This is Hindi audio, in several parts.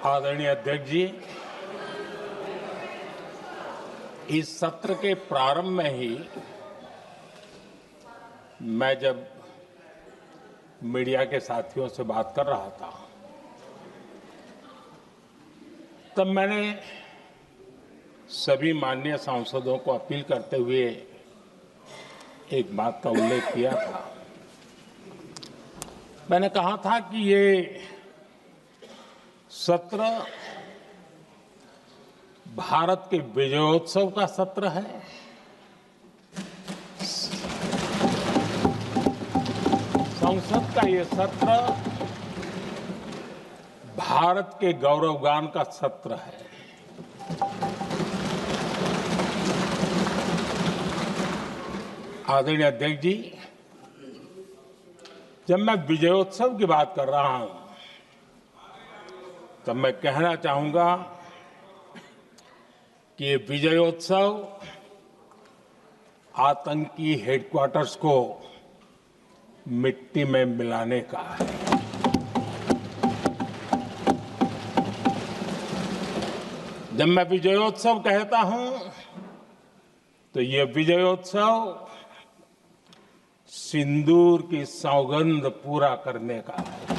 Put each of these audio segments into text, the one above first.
आदरणीय अध्यक्ष जी, इस सत्र के प्रारंभ में ही मैं जब मीडिया के साथियों से बात कर रहा था तब मैंने सभी माननीय सांसदों को अपील करते हुए एक बात का उल्लेख किया था। मैंने कहा था कि ये सत्र भारत के विजयोत्सव का सत्र है। संसद का ये सत्र भारत के गौरवगान का सत्र है। आदरणीय अध्यक्ष जी, जब मैं विजयोत्सव की बात कर रहा हूं तब मैं कहना चाहूंगा कि ये विजयोत्सव आतंकी हेडक्वार्टर्स को मिट्टी में मिलाने का है। जब मैं विजयोत्सव कहता हूं तो ये विजयोत्सव सिंदूर की सौगंध पूरा करने का है।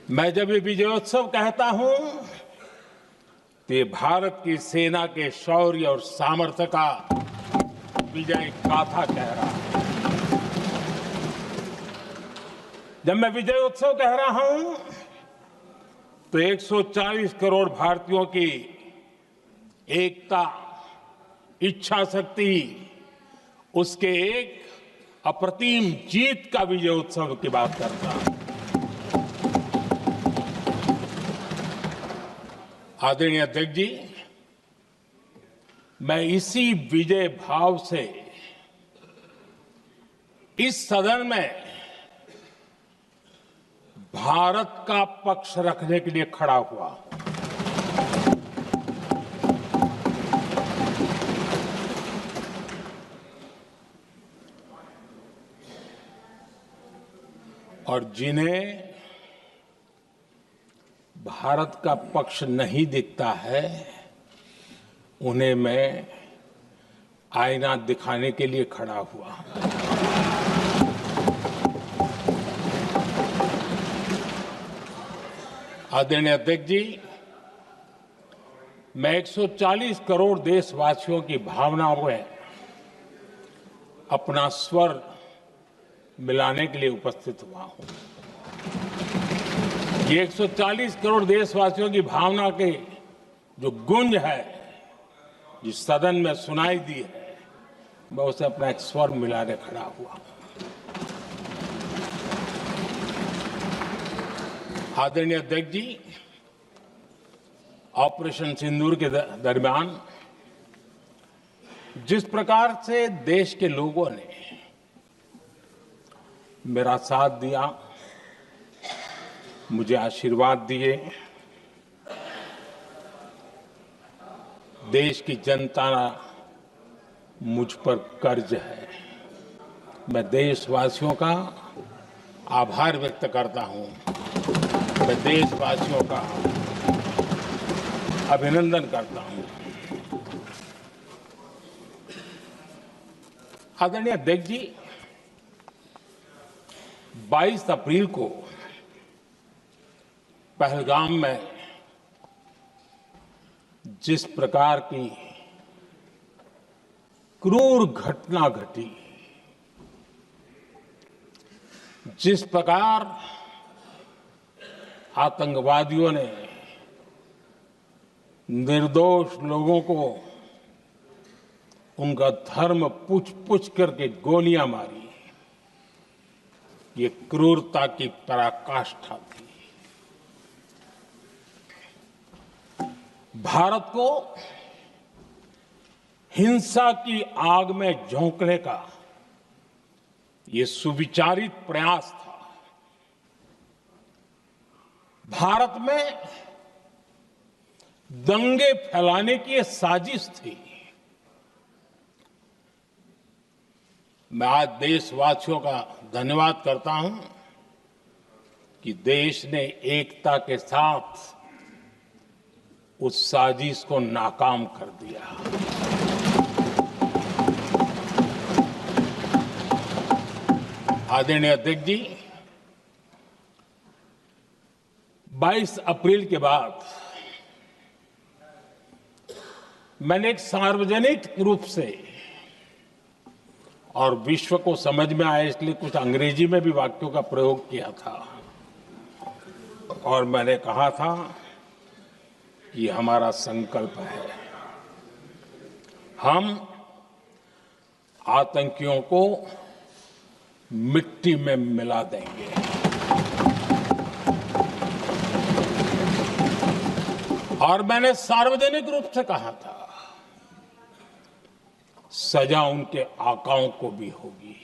मैं जब ये विजयोत्सव कहता हूं तो ये भारत की सेना के शौर्य और सामर्थ्य का विजय गाथा कह रहा है। जब मैं विजयोत्सव कह रहा हूं तो 140 करोड़ भारतीयों की एकता, इच्छा शक्ति, उसके एक अप्रतिम जीत का विजयोत्सव की बात करता हूं। आदरणीय अध्यक्ष जी, मैं इसी विजय भाव से इस सदन में भारत का पक्ष रखने के लिए खड़ा हुआ। और जिन्हें भारत का पक्ष नहीं दिखता है उन्हें मैं आईना दिखाने के लिए खड़ा हुआ। आदरणीय अध्यक्ष जी, मैं 140 करोड़ देशवासियों की भावनाओं में अपना स्वर मिलाने के लिए उपस्थित हुआ हूं। ये 140 करोड़ देशवासियों की भावना के जो गूंज है, जिस सदन में सुनाई दी है, मैं उसे अपना एक स्वर मिलाने खड़ा हुआ। आदरणीय अध्यक्ष जी, ऑपरेशन सिंदूर के दरमियान जिस प्रकार से देश के लोगों ने मेरा साथ दिया, मुझे आशीर्वाद दिए, देश की जनता मुझ पर कर्ज है। मैं देशवासियों का आभार व्यक्त करता हूं। मैं देशवासियों का अभिनंदन करता हूं। आदरणीय अध्यक्ष जी, 22 अप्रैल को पहलगाम में जिस प्रकार की क्रूर घटना घटी, जिस प्रकार आतंकवादियों ने निर्दोष लोगों को उनका धर्म पूछ करके गोलियां मारी, ये क्रूरता की पराकाष्ठा थी। भारत को हिंसा की आग में झोंकने का ये सुविचारित प्रयास था। भारत में दंगे फैलाने की ये साजिश थी। मैं आज देशवासियों का धन्यवाद करता हूं कि देश ने एकता के साथ उस साजिश को नाकाम कर दिया। आदरणीय अध्यक्ष जी, 22 अप्रैल के बाद मैंने एक सार्वजनिक रूप से और विश्व को समझ में आए इसलिए कुछ अंग्रेजी में भी वाक्यों का प्रयोग किया था और मैंने कहा था कि हमारा संकल्प है, हम आतंकियों को मिट्टी में मिला देंगे। और मैंने सार्वजनिक रूप से कहा था, सजा उनके आकाओं को भी होगी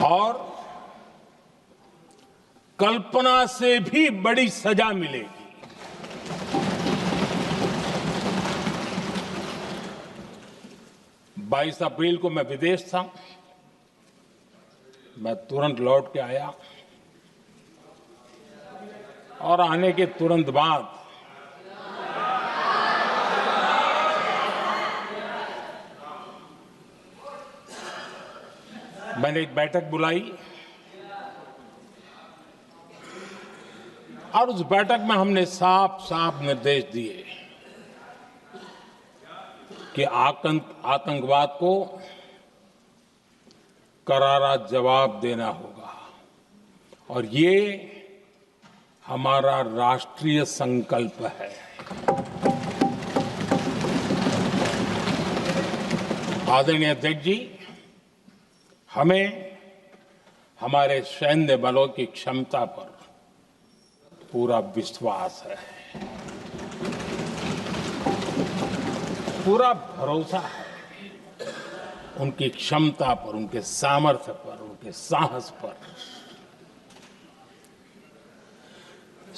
और कल्पना से भी बड़ी सजा मिलेगी। 22 अप्रैल को मैं विदेश था, मैं तुरंत लौट के आया और आने के तुरंत बाद मैंने एक बैठक बुलाई और उस बैठक में हमने साफ साफ निर्देश दिए कि आतंकवाद को करारा जवाब देना होगा और ये हमारा राष्ट्रीय संकल्प है। आदरणीय अध्यक्ष जी, हमें हमारे सैन्य बलों की क्षमता पर पूरा विश्वास है, पूरा भरोसा है उनकी क्षमता पर, उनके सामर्थ्य पर, उनके साहस पर।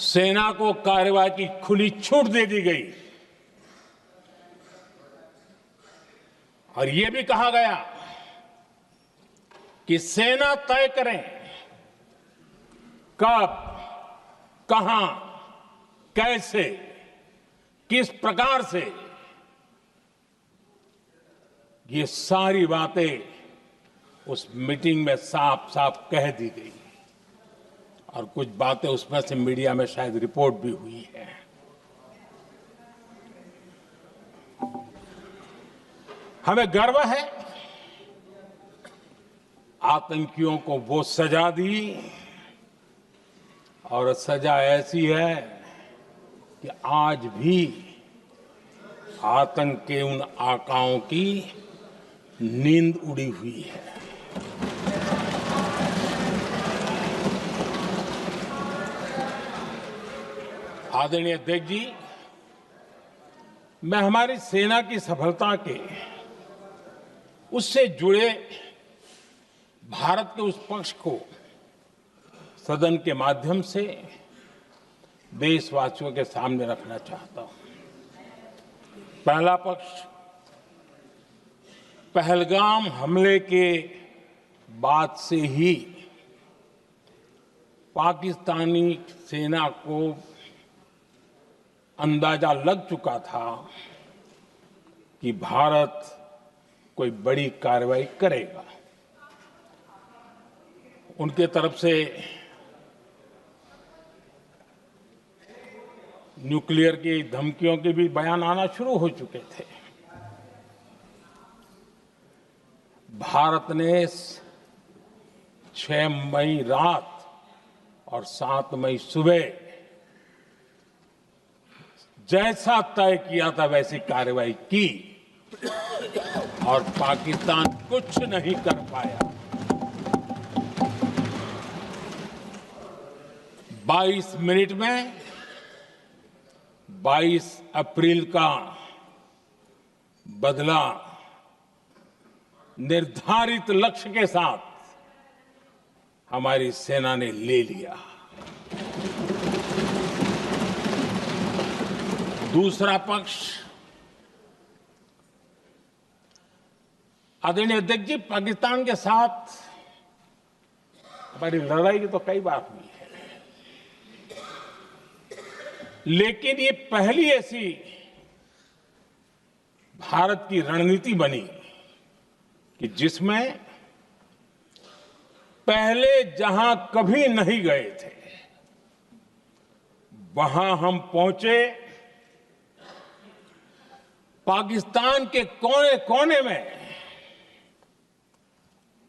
सेना को कार्रवाई की खुली छूट दे दी गई और यह भी कहा गया कि सेना तय करें कब, कहां, कैसे, किस प्रकार से। ये सारी बातें उस मीटिंग में साफ साफ कह दी गई और कुछ बातें उसमें से मीडिया में शायद रिपोर्ट भी हुई है। हमें गर्व है, आतंकियों को वो सजा दी और सजा ऐसी है कि आज भी आतंक के उन आकाओं की नींद उड़ी हुई है। आदरणीय अध्यक्ष जी, मैं हमारी सेना की सफलता के उससे जुड़े भारत के उस पक्ष को सदन के माध्यम से देशवासियों के सामने रखना चाहता हूं। पहला पक्ष, पहलगाम हमले के बाद से ही पाकिस्तानी सेना को अंदाजा लग चुका था कि भारत कोई बड़ी कार्रवाई करेगा। उनके तरफ से न्यूक्लियर की धमकियों के भी बयान आना शुरू हो चुके थे। भारत ने 6 मई रात और 7 मई सुबह जैसा तय किया था वैसी कार्रवाई की और पाकिस्तान कुछ नहीं कर पाया। 22 मिनट में 22 अप्रैल का बदला निर्धारित लक्ष्य के साथ हमारी सेना ने ले लिया। दूसरा पक्ष, आदरणीय अध्यक्ष जी, पाकिस्तान के साथ हमारी लड़ाई तो कई बार हुई है, लेकिन ये पहली ऐसी भारत की रणनीति बनी कि जिसमें पहले जहां कभी नहीं गए थे वहां हम पहुंचे। पाकिस्तान के कोने कोने में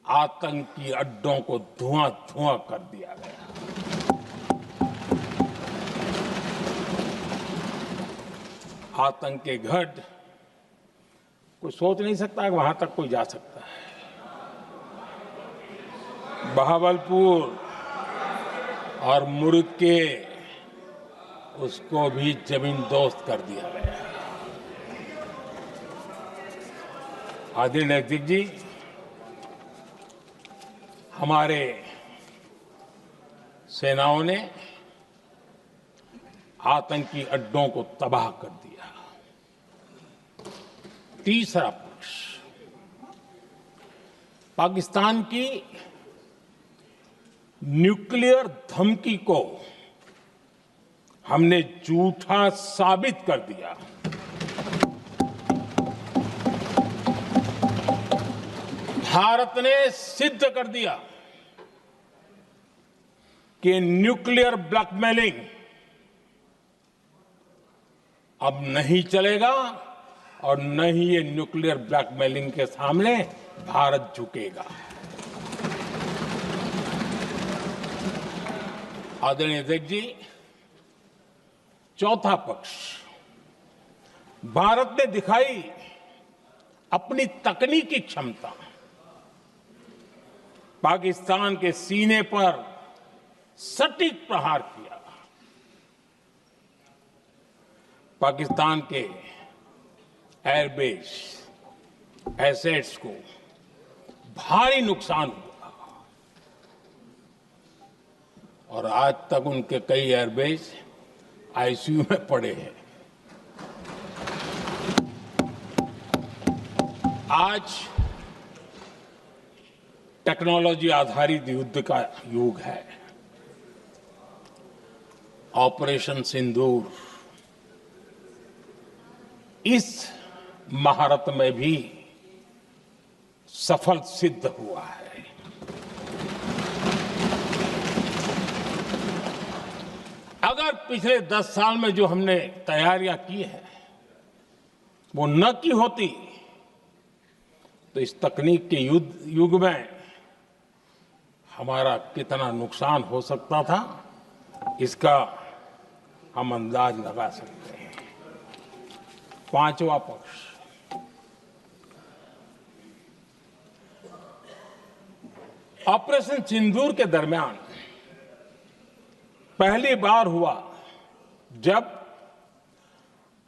आतंकी अड्डों को धुआं धुआं कर दिया गया। आतंक के गढ़ कोई सोच नहीं सकता कि वहां तक कोई जा सकता है। बहावलपुर और मुर्गे उसको भी जमींदोस्त कर दिया गया। आदरणीय अध्यक्ष जी, हमारे सेनाओं ने आतंकी अड्डों को तबाह कर दिया। तीसरा पक्ष, पाकिस्तान की न्यूक्लियर धमकी को हमने झूठा साबित कर दिया। भारत ने सिद्ध कर दिया कि न्यूक्लियर ब्लैकमेलिंग अब नहीं चलेगा और न ही ये न्यूक्लियर ब्लैकमेलिंग के सामने भारत झुकेगा। आदरणीय अध्यक्ष जी, चौथा पक्ष, भारत ने दिखाई अपनी तकनीकी क्षमता। पाकिस्तान के सीने पर सटीक प्रहार किया। पाकिस्तान के एयरबेस एसेट्स को भारी नुकसान हुआ और आज तक उनके कई एयरबेस आईसीयू में पड़े हैं। आज टेक्नोलॉजी आधारित युद्ध का युग है। ऑपरेशन सिंदूर इस महारत में भी सफल सिद्ध हुआ है। अगर पिछले 10 साल में जो हमने तैयारियां की हैं वो न की होती तो इस तकनीक के युग में हमारा कितना नुकसान हो सकता था, इसका हम अंदाज लगा सकते हैं। पांचवा पक्ष, ऑपरेशन सिंदूर के दरमियान पहली बार हुआ जब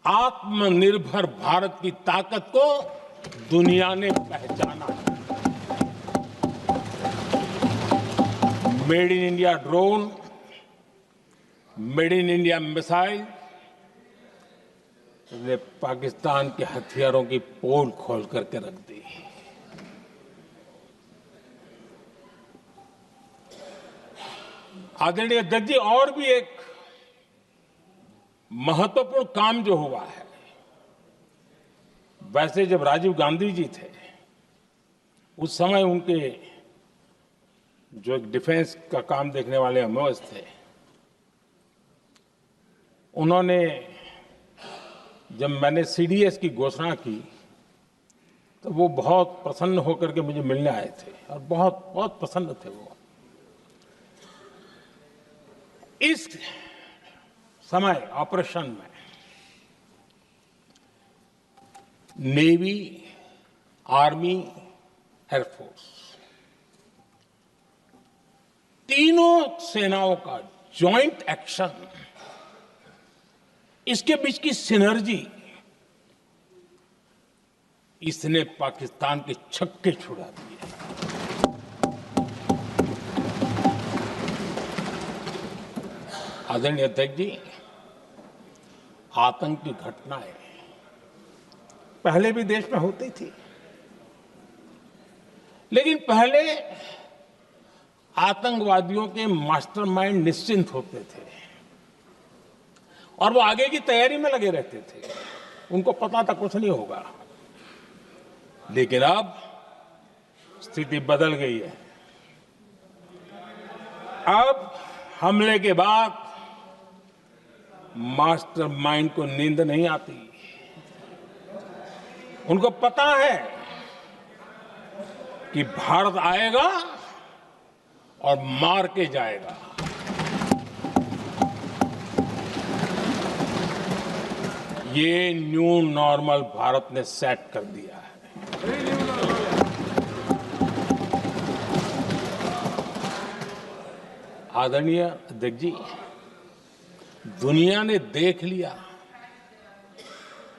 आत्मनिर्भर भारत की ताकत को दुनिया ने पहचाना। Made in India drone, made in India missile ने पाकिस्तान के हथियारों की पोल खोल करके रख दी। आदरणीय अध्यक्ष जी, और भी एक महत्वपूर्ण काम जो हुआ है, वैसे जब राजीव गांधी जी थे उस समय उनके जो डिफेंस का काम देखने वाले एमओएस थे, उन्होंने जब मैंने सीडीएस की घोषणा की तो वो बहुत प्रसन्न होकर के मुझे मिलने आए थे और बहुत बहुत प्रसन्न थे वो। इस समय ऑपरेशन में नेवी, आर्मी, एयरफोर्स तीनों सेनाओं का जॉइंट एक्शन, इसके बीच की सिनर्जी, इसने पाकिस्तान के छक्के छुड़ा दिए। आदरणीय अध्यक्ष जी, आतंक की घटनाएं पहले भी देश में होती थी, लेकिन पहले आतंकवादियों के मास्टरमाइंड निश्चिंत होते थे और वो आगे की तैयारी में लगे रहते थे। उनको पता था कुछ नहीं होगा। लेकिन अब स्थिति बदल गई है। अब हमले के बाद मास्टरमाइंड को नींद नहीं आती। उनको पता है कि भारत आएगा और मार के जाएगा। ये न्यू नॉर्मल भारत ने सेट कर दिया है। आदरणीय अध्यक्ष जी, दुनिया ने देख लिया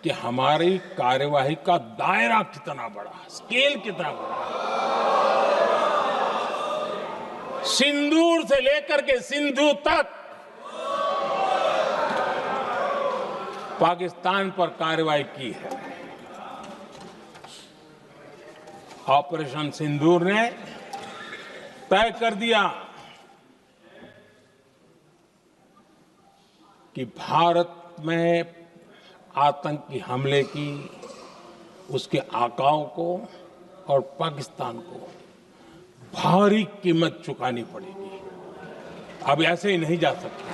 कि हमारी कार्यवाही का दायरा कितना बड़ा, स्केल कितना बड़ा। सिंदूर से लेकर के सिंधु तक पाकिस्तान पर कार्रवाई की है। ऑपरेशन सिंदूर ने तय कर दिया कि भारत में आतंकी हमले की, उसके आकाओं को और पाकिस्तान को भारी कीमत चुकानी पड़ेगी। अब ऐसे ही नहीं जा सकते।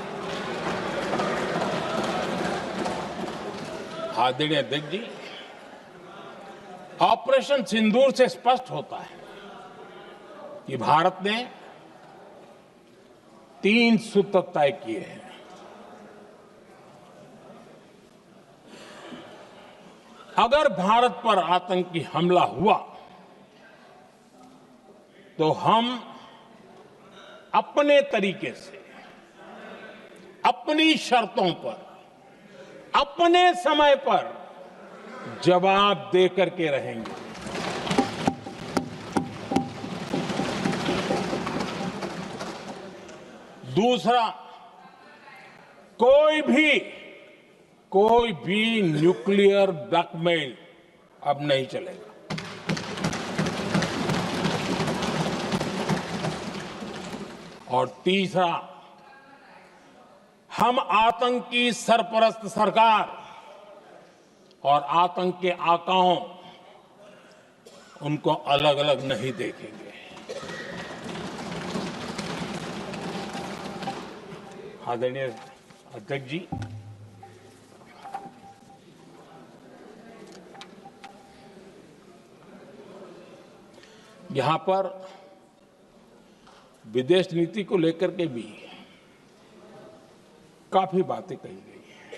आदरणीय अध्यक्ष जी, ऑपरेशन सिंदूर से स्पष्ट होता है कि भारत ने 3 सूत्र तय किए हैं। अगर भारत पर आतंकी हमला हुआ तो हम अपने तरीके से, अपनी शर्तों पर, अपने समय पर जवाब दे करके रहेंगे। दूसरा, कोई भी न्यूक्लियर ब्लैकमेल अब नहीं चलेगा। और तीसरा, हम आतंक की सरपरस्त सरकार और आतंक के आकाओं, उनको अलग अलग नहीं देखेंगे। आदरणीय अध्यक्ष जी, यहां पर विदेश नीति को लेकर के भी काफी बातें कही गई हैं।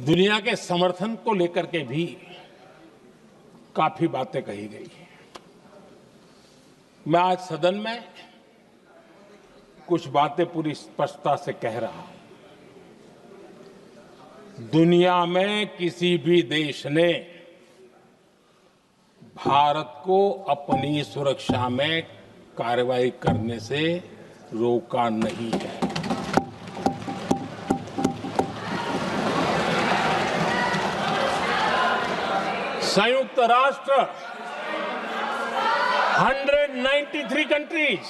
दुनिया के समर्थन को लेकर के भी काफी बातें कही गई हैं। मैं आज सदन में कुछ बातें पूरी स्पष्टता से कह रहा हूं। दुनिया में किसी भी देश ने भारत को अपनी सुरक्षा में कार्रवाई करने से रोका नहीं है। संयुक्त राष्ट्र 193 कंट्रीज,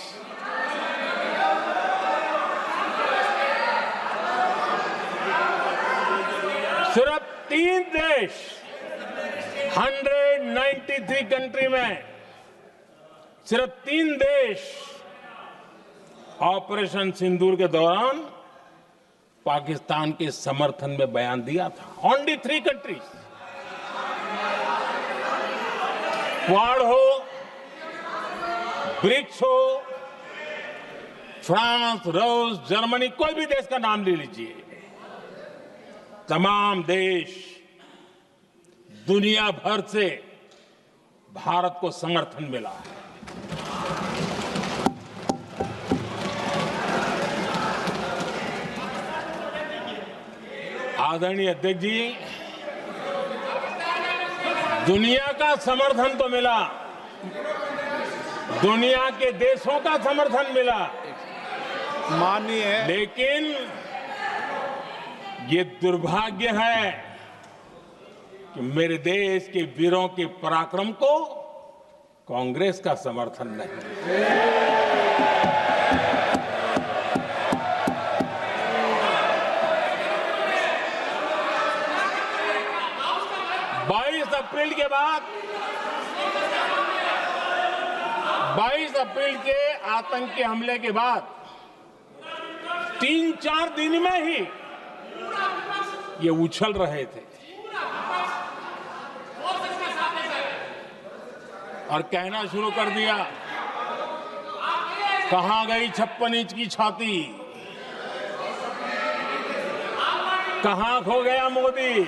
सिर्फ 3 देश 193 कंट्री में सिर्फ 3 देश ऑपरेशन सिंदूर के दौरान पाकिस्तान के समर्थन में बयान दिया था। Only 3 countries. क्वाड हो, ब्रिक्स हो, फ्रांस, रूस, जर्मनी, कोई भी देश का नाम ले लीजिए, तमाम देश दुनिया भर से भारत को समर्थन मिला है। आदरणीय अध्यक्ष जी, दुनिया का समर्थन तो मिला, दुनिया के देशों का समर्थन मिला, माननीय, लेकिन ये दुर्भाग्य है कि मेरे देश के वीरों के पराक्रम को कांग्रेस का समर्थन नहीं। 22 अप्रैल के आतंकी हमले के बाद 3-4 दिन में ही ये उछल रहे थे और कहना शुरू कर दिया, कहां गई 56 इंच की छाती, कहां खो गया मोदी,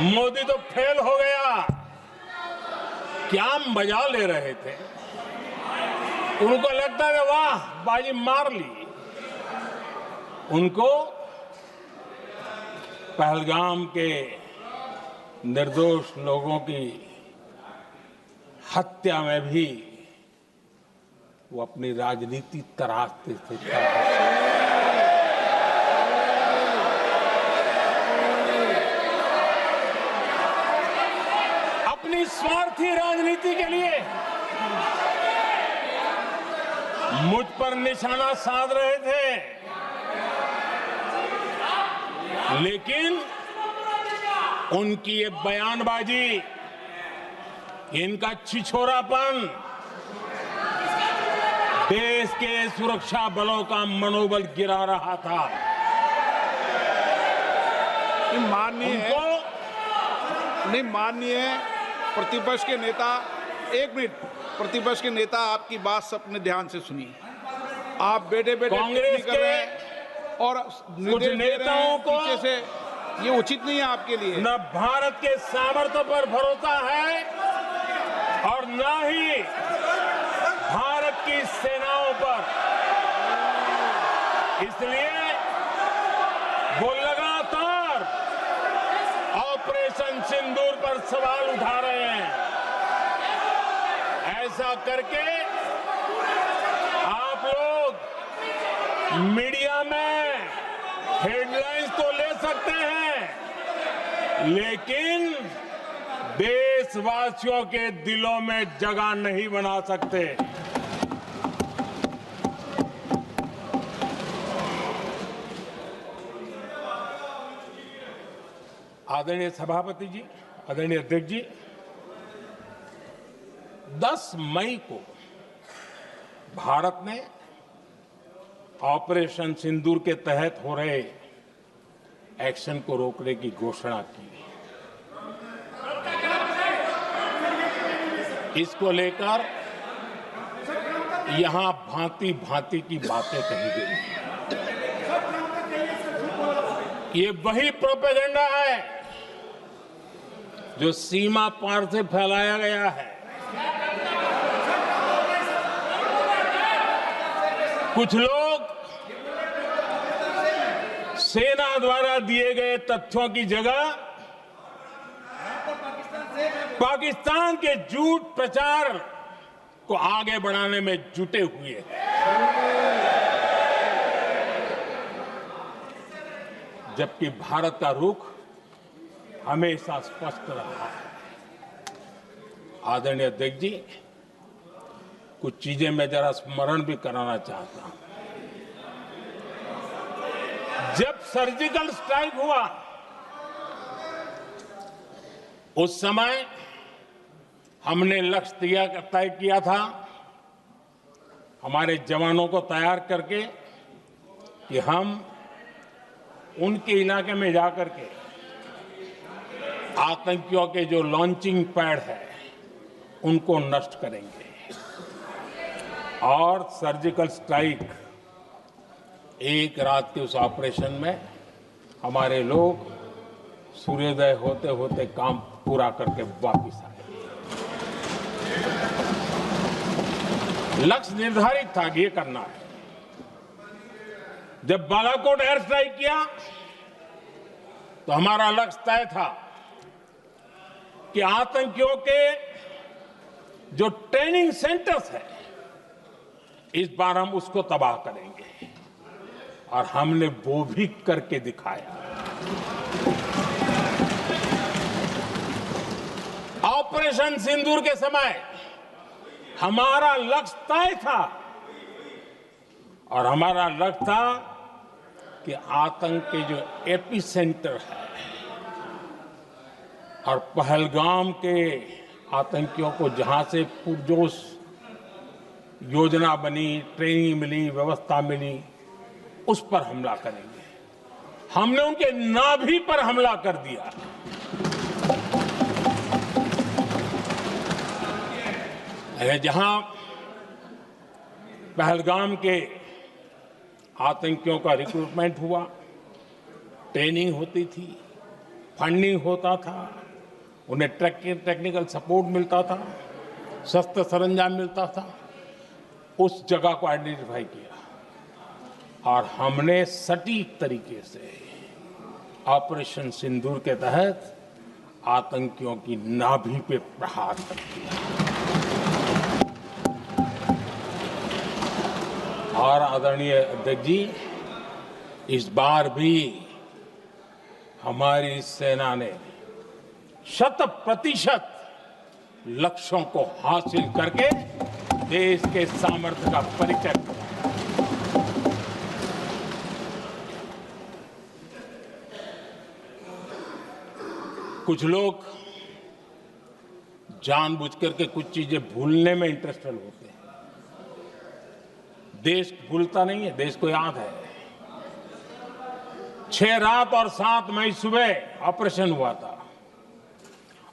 मोदी तो फेल हो गया। क्या मजा ले रहे थे, उनको लगता था वाह बाजी मार ली। उनको पहलगाम के निर्दोष लोगों की हत्या में भी वो अपनी राजनीति तराशते थे। अपनी स्वार्थी राजनीति के लिए मुझ पर निशाना साध रहे थे, लेकिन उनकी ये बयानबाजी, इनका छिछोरापन देश के सुरक्षा बलों का मनोबल गिरा रहा था। माननीय प्रतिपक्ष के नेता, एक मिनट, प्रतिपक्ष के नेता आपकी बात अपने ध्यान से सुनिए। आप बेटे कांग्रेस कर रहे हैं और कुछ नेताओं को पीछे से, ये उचित नहीं है आपके लिए। न भारत के सामर्थ्य पर भरोसा है और न ही भारत की सेनाओं पर, इसलिए वो लगातार ऑपरेशन सिंदूर पर सवाल उठा रहे हैं। ऐसा करके आप लोग मीडिया में हेडलाइंस तो ले सकते हैं, लेकिन देशवासियों के दिलों में जगह नहीं बना सकते। आदरणीय सभापति जी, आदरणीय अध्यक्ष जी, 10 मई को भारत ने ऑपरेशन सिंदूर के तहत हो रहे एक्शन को रोकने की घोषणा की। इसको लेकर यहां भांति भांति की बातें कही गई। ये वही प्रोपेगेंडा है जो सीमा पार से फैलाया गया है। कुछ लोग सेना द्वारा दिए गए तथ्यों की जगह पाकिस्तान के झूठ प्रचार को आगे बढ़ाने में जुटे हुए हैं। जबकि भारत का रुख हमेशा स्पष्ट रहा है। आदरणीय अध्यक्ष जी, कुछ चीजें मैं जरा स्मरण भी कराना चाहता हूं। जब सर्जिकल स्ट्राइक हुआ, उस समय हमने लक्ष्य तय किया था, हमारे जवानों को तैयार करके कि हम उनके इलाके में जाकर के आतंकियों के जो लॉन्चिंग पैड है उनको नष्ट करेंगे। और सर्जिकल स्ट्राइक, एक रात के उस ऑपरेशन में हमारे लोग सूर्योदय होते होते काम पूरा करके वापस आए। लक्ष्य निर्धारित था कि ये करना है। जब बालाकोट एयर स्ट्राइक किया तो हमारा लक्ष्य तय था कि आतंकियों के जो ट्रेनिंग सेंटर्स है, इस बार हम उसको तबाह करेंगे, और हमने वो भी करके दिखाया। ऑपरेशन सिंदूर के समय हमारा लक्ष्य तय था और हमारा लक्ष्य था कि आतंक के जो एपी सेंटर है और पहलगाम के आतंकियों को जहां से पुरजोश योजना बनी, ट्रेनिंग मिली, व्यवस्था मिली, उस पर हमला करेंगे। हमने उनके नाभि पर हमला कर दिया। जहां पहलगाम के आतंकियों का रिक्रूटमेंट हुआ, ट्रेनिंग होती थी, फंडिंग होता था, उन्हें टेक्निकल सपोर्ट मिलता था, शस्त्र सरंजाम मिलता था, उस जगह को आइडेंटिफाई किया और हमने सटीक तरीके से ऑपरेशन सिंदूर के तहत आतंकियों की नाभि पे प्रहार कर दिया। और आदरणीय अध्यक्ष जी, इस बार भी हमारी सेना ने 100% लक्ष्यों को हासिल करके देश के सामर्थ्य का परिचय दिया। कुछ लोग जानबूझ करके कुछ चीजें भूलने में इंटरेस्टेड होते हैं। देश भूलता नहीं है, देश को याद है। 6 रात और 7 मई सुबह ऑपरेशन हुआ था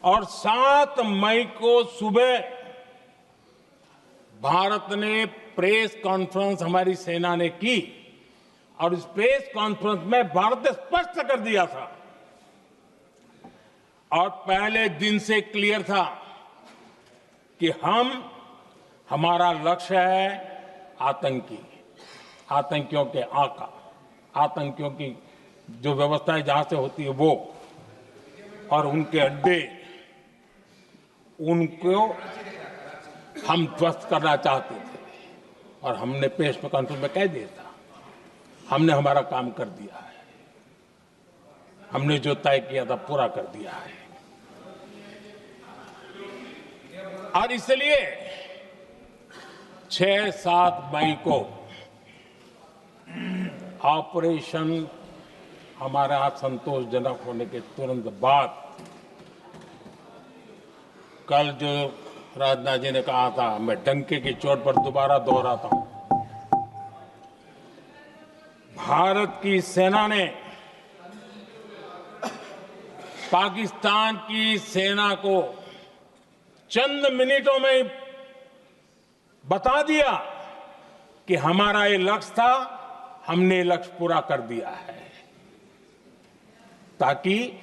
और 7 मई को सुबह भारत ने प्रेस कॉन्फ्रेंस हमारी सेना ने की और इस प्रेस कॉन्फ्रेंस में भारत ने स्पष्ट कर दिया था और पहले दिन से क्लियर था कि हमारा लक्ष्य है आतंकियों के आका, आतंकियों की जो व्यवस्थाएं जहां से होती है वो और उनके अड्डे, उनको हम ध्वस्त करना चाहते थे और हमने प्रेस कॉन्फ्रेंस में कह दिया था, हमने हमारा काम कर दिया है, हमने जो तय किया था पूरा कर दिया है। और इसलिए 6-7 मई को ऑपरेशन हमारा संतोषजनक होने के तुरंत बाद कल जो राजनाथ जी ने कहा था, मैं डंके की चोट पर दोबारा दोहराता हूं, भारत की सेना ने पाकिस्तान की सेना को चंद मिनटों में बता दिया कि हमारा ये लक्ष्य था, हमने ये लक्ष्य पूरा कर दिया है, ताकि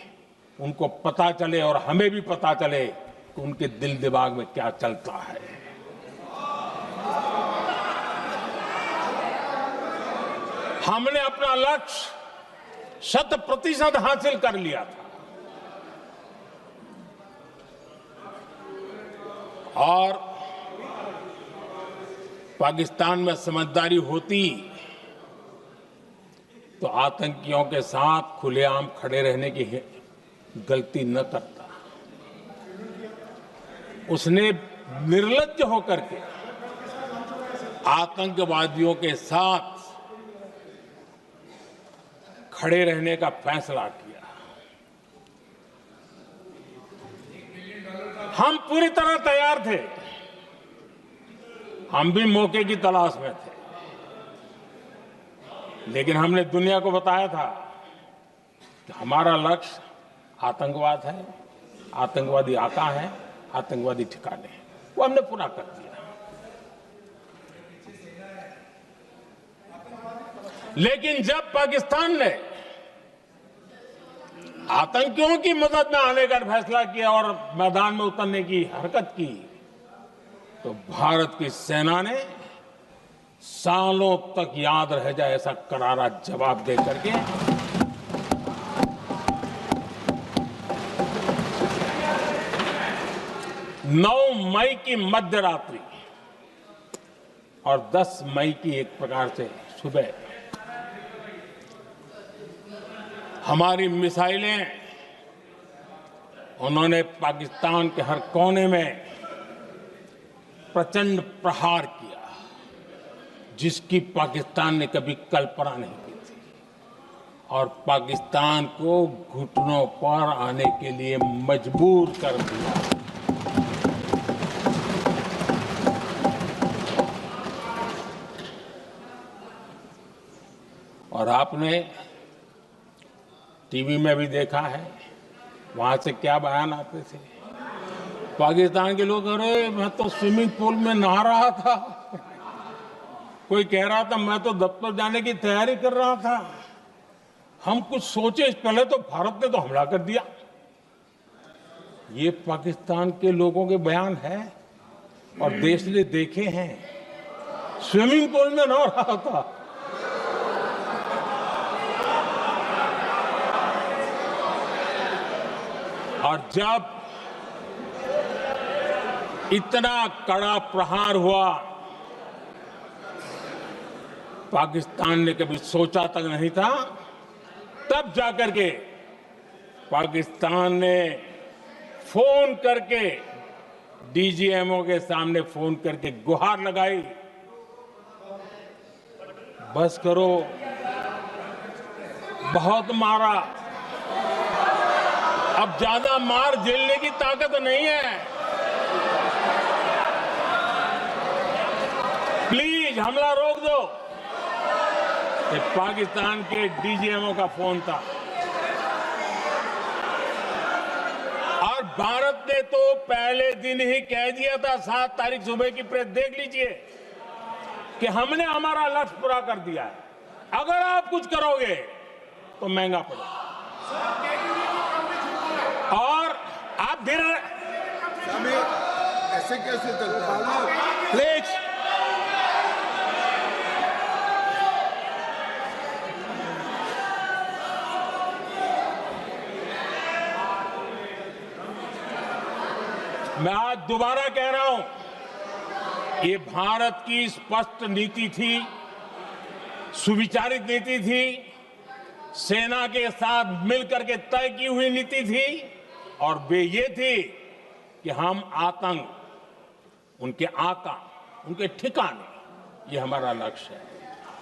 उनको पता चले और हमें भी पता चले कि उनके दिल दिमाग में क्या चलता है। हमने अपना लक्ष्य 100% हासिल कर लिया था और पाकिस्तान में समझदारी होती तो आतंकियों के साथ खुलेआम खड़े रहने की गलती न करता। उसने निर्लज्ज होकर के आतंकवादियों के साथ खड़े रहने का फैसला किया। हम पूरी तरह तैयार थे, हम भी मौके की तलाश में थे, लेकिन हमने दुनिया को बताया था कि हमारा लक्ष्य आतंकवाद है, आतंकवादी आका है, आतंकवादी ठिकाने हैं, वो हमने पूरा कर दिया। लेकिन जब पाकिस्तान ने आतंकियों की मदद में आने का फैसला किया और मैदान में उतरने की हरकत की, तो भारत की सेना ने सालों तक याद रह जाए ऐसा करारा जवाब दे करके नौ मई की मध्य रात्रि और 10 मई की एक प्रकार से सुबह हमारी मिसाइलें उन्होंने पाकिस्तान के हर कोने में प्रचंड प्रहार किया, जिसकी पाकिस्तान ने कभी कल्पना नहीं की थी, और पाकिस्तान को घुटनों पर आने के लिए मजबूर कर दिया। और आपने टीवी में भी देखा है, वहां से क्या बयान आते थे। पाकिस्तान के लोग, अरे मैं तो स्विमिंग पूल में नहा रहा था, कोई कह रहा था मैं तो दफ्तर जाने की तैयारी कर रहा था। हम कुछ सोचे पहले तो भारत ने तो हमला कर दिया। ये पाकिस्तान के लोगों के बयान है और देश ने देखे हैं। स्विमिंग पूल में नहा रहा था। और जब इतना कड़ा प्रहार हुआ, पाकिस्तान ने कभी सोचा तक नहीं था, तब जाकर के पाकिस्तान ने फोन करके डीजीएमओ के सामने फोन करके गुहार लगाई, बस करो, बहुत मारा, अब ज्यादा मार झेलने की ताकत नहीं है, प्लीज हमला रोक दो। ये पाकिस्तान के डीजीएमओ का फोन था। और भारत ने तो पहले दिन ही कह दिया था, 7 तारीख सुबह की प्रेस देख लीजिए, कि हमने हमारा लक्ष्य पूरा कर दिया है, अगर आप कुछ करोगे तो महंगा पड़ेगा। और आप फिर ऐसे कैसे चलता है? प्लीज मैं आज दोबारा कह रहा हूं, ये भारत की स्पष्ट नीति थी, सुविचारित नीति थी, सेना के साथ मिलकर के तय की हुई नीति थी, और वे ये थी कि हम आतंक, उनके आका, उनके ठिकाने, ये हमारा लक्ष्य है।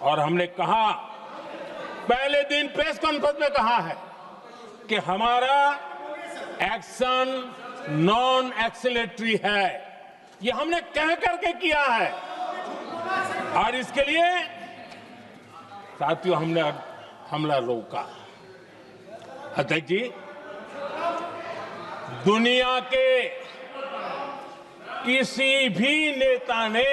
और हमने कहा, पहले दिन प्रेस कॉन्फ्रेंस में कहा है कि हमारा एक्शन नॉन एक्सीलेटरी है, ये हमने कह करके किया है। और इसके लिए साथियों हमने हमला रोका। अध्यक्ष जी, दुनिया के किसी भी नेता ने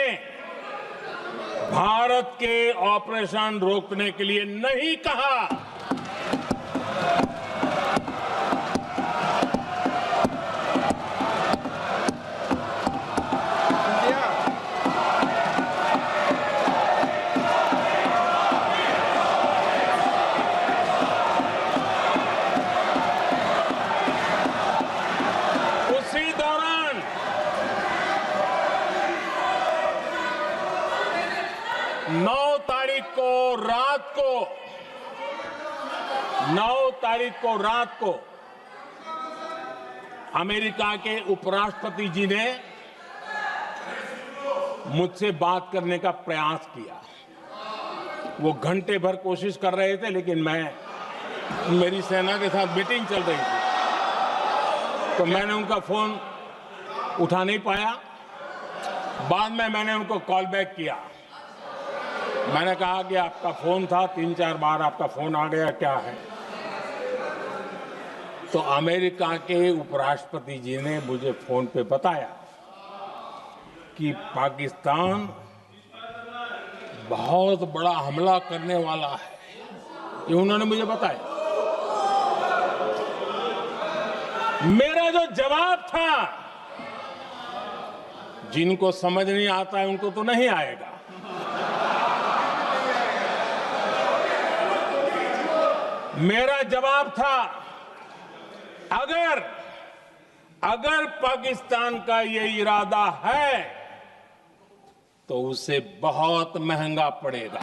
भारत के ऑपरेशन रोकने के लिए नहीं कहा। उसी दौरान 9 तारीख को रात को अमेरिका के उपराष्ट्रपति जी ने मुझसे बात करने का प्रयास किया। वो घंटे भर कोशिश कर रहे थे, लेकिन मेरी सेना के साथ मीटिंग चल रही थी, तो मैंने उनका फोन उठा नहीं पाया। बाद में मैंने उनको कॉल बैक किया। मैंने कहा कि आपका फोन था, 3-4 बार आपका फोन आ गया, क्या है? तो अमेरिका के उपराष्ट्रपति जी ने मुझे फोन पे बताया कि पाकिस्तान बहुत बड़ा हमला करने वाला है, ये उन्होंने मुझे बताया। मेरा जो जवाब था, जिनको समझ नहीं आता है उनको तो नहीं आएगा, मेरा जवाब था, अगर पाकिस्तान का ये इरादा है तो उसे बहुत महंगा पड़ेगा।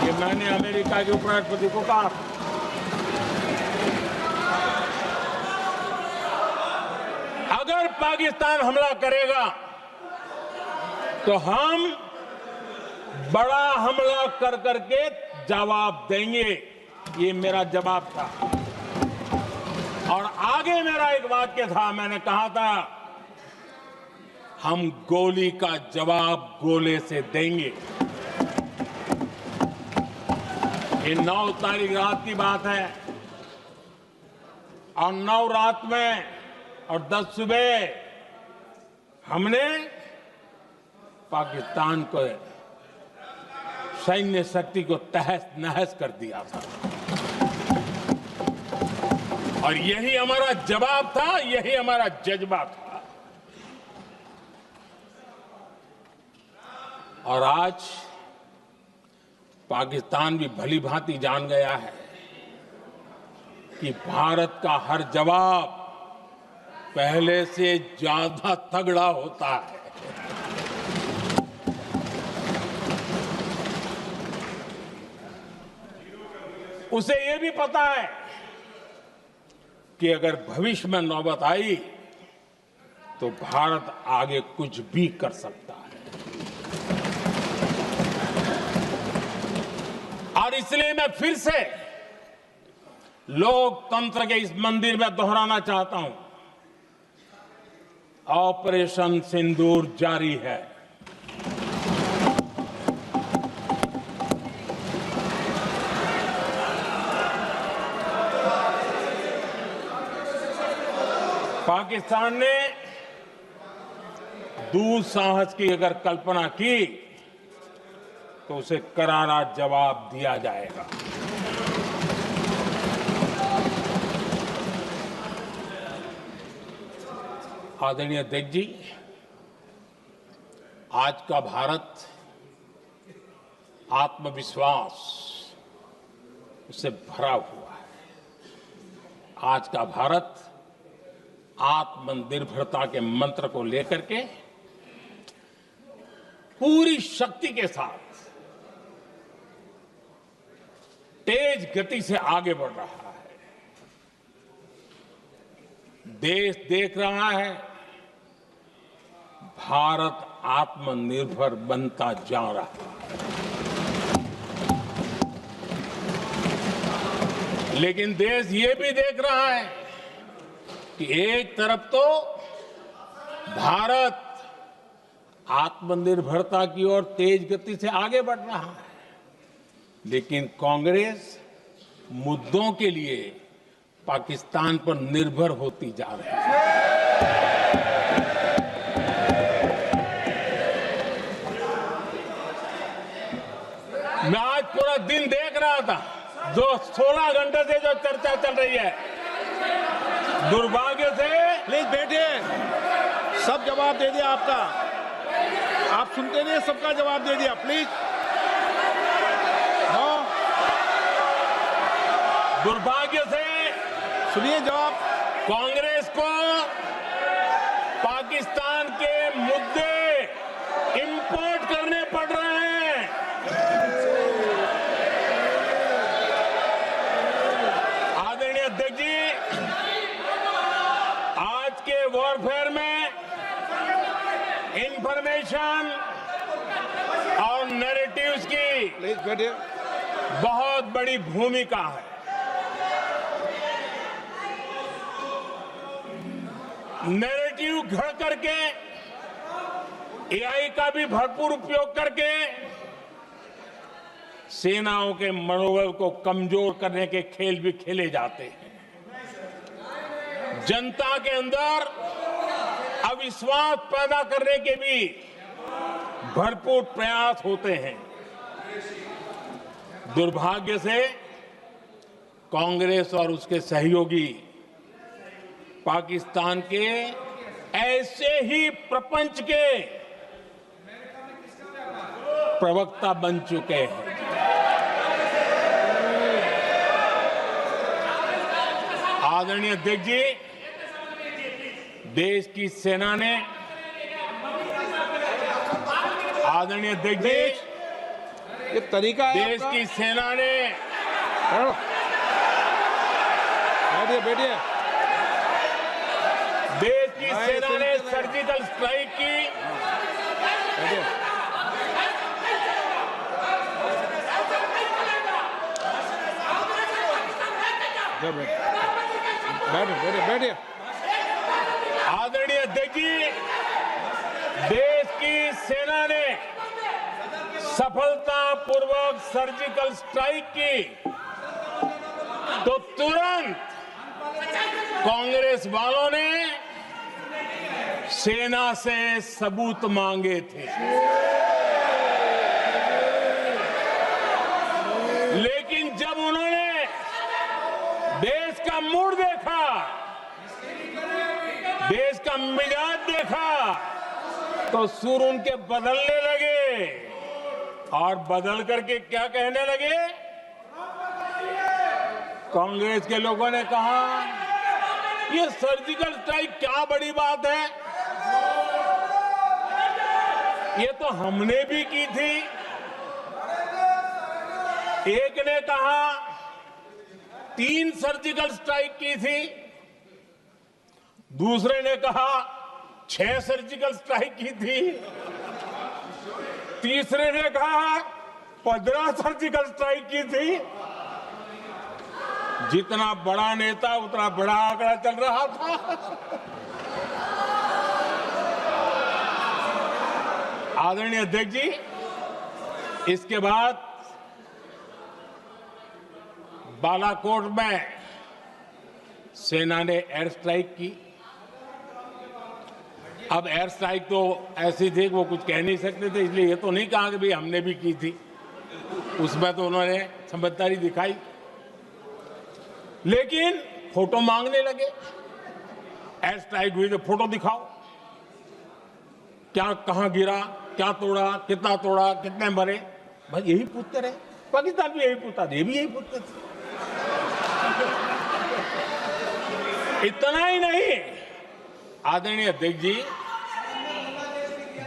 ये मैंने अमेरिका के उपराष्ट्रपति को कहा। पाकिस्तान हमला करेगा तो हम बड़ा हमला कर करके जवाब देंगे। ये मेरा जवाब था। और आगे मेरा एक वाक्य था, मैंने कहा था हम गोली का जवाब गोले से देंगे। ये 9 तारीख रात की बात है और 9 रात में और 10 सुबह हमने पाकिस्तान को सैन्य शक्ति को तहस नहस कर दिया था। और यही हमारा जवाब था, यही हमारा जज्बा था। और आज पाकिस्तान भी भली भांति जान गया है कि भारत का हर जवाब पहले से ज्यादा तगड़ा होता है। उसे यह भी पता है कि अगर भविष्य में नौबत आई तो भारत आगे कुछ भी कर सकता है। और इसलिए मैं फिर से लोकतंत्र के इस मंदिर में दोहराना चाहता हूं, ऑपरेशन सिंदूर जारी है। पाकिस्तान ने दुस्साहस की अगर कल्पना की तो उसे करारा जवाब दिया जाएगा। आदरणीय अध्यक्ष जी, आज का भारत आत्मविश्वास से भरा हुआ है। आज का भारत आत्मनिर्भरता के मंत्र को लेकर के पूरी शक्ति के साथ तेज गति से आगे बढ़ रहा है। देश देख रहा है भारत आत्मनिर्भर बनता जा रहा है। लेकिन देश ये भी देख रहा है कि एक तरफ तो भारत आत्मनिर्भरता की ओर तेज गति से आगे बढ़ रहा है, लेकिन कांग्रेस मुद्दों के लिए पाकिस्तान पर निर्भर होती जा रही है। मैं आज पूरा दिन देख रहा था, जो 16 घंटे से जो चर्चा चल रही है, दुर्भाग्य से। प्लीज बैठिए, सब जवाब दे दिया आपका। आप सुनते नहीं, सबका जवाब दे दिया। प्लीज दुर्भाग्य से सुनिए जवाब। कांग्रेस को पाकिस्तान के मुद्दे इंपोर्ट करने पड़ रहे हैं। आदरणीय अध्यक्ष जी, आज के वॉरफेयर में इंफॉर्मेशन और नैरेटिव्स की प्लीज बैठिए। बहुत बड़ी भूमिका है। नैरेटिव घड़ करके, एआई का भी भरपूर उपयोग करके सेनाओं के मनोबल को कमजोर करने के खेल भी खेले जाते हैं। जनता के अंदर अविश्वास पैदा करने के भी भरपूर प्रयास होते हैं। दुर्भाग्य से कांग्रेस और उसके सहयोगी पाकिस्तान के ऐसे ही प्रपंच के प्रवक्ता बन चुके हैं। आदरणीय अध्यक्ष जी, देश की सेना ने, आदरणीय अध्यक्ष जी, ये तरीका है देश आपका? की सेना ने, बैठिए बैठिए। देश की सेना ने सर्जिकल स्ट्राइक की बैठिए। जब बैठिए बैठिए बैठिए। आदरणीय अध्यक्ष जी, देश की सेना ने सफलतापूर्वक सर्जिकल स्ट्राइक की तो तुरंत कांग्रेस वालों ने सेना से सबूत मांगे थे, लेकिन जब उन्होंने देश का मूड देखा, देश का मिजाज देखा, तो सुर उनके बदलने लगे और बदल करके क्या कहने लगे। कांग्रेस के लोगों ने कहा, ये सर्जिकल स्ट्राइक क्या बड़ी बात है, ये तो हमने भी की थी। एक ने कहा 3 सर्जिकल स्ट्राइक की थी, दूसरे ने कहा 6 सर्जिकल स्ट्राइक की थी, तीसरे ने कहा 15 सर्जिकल स्ट्राइक की थी। जितना बड़ा नेता उतना बड़ा आंकड़ा चल रहा था। आदरणीय अध्यक्ष जी, इसके बाद बालाकोट में सेना ने एयर स्ट्राइक की। अब एयर स्ट्राइक तो ऐसी थी कि वो कुछ कह नहीं सकते थे, इसलिए ये तो नहीं कहा कि भाई हमने भी की थी। उसमें तो उन्होंने समझदारी दिखाई, लेकिन फोटो मांगने लगे। एयर स्ट्राइक हुई तो फोटो दिखाओ, क्या कहां गिरा, क्या तोड़ा, कितना तोड़ा, कितने मरे, बस यही पूछते रहे। पाकिस्तान भी यही पूछता था, ये भी यही पूछते थे। इतना ही नहीं, आदरणीय अध्यक्ष जी,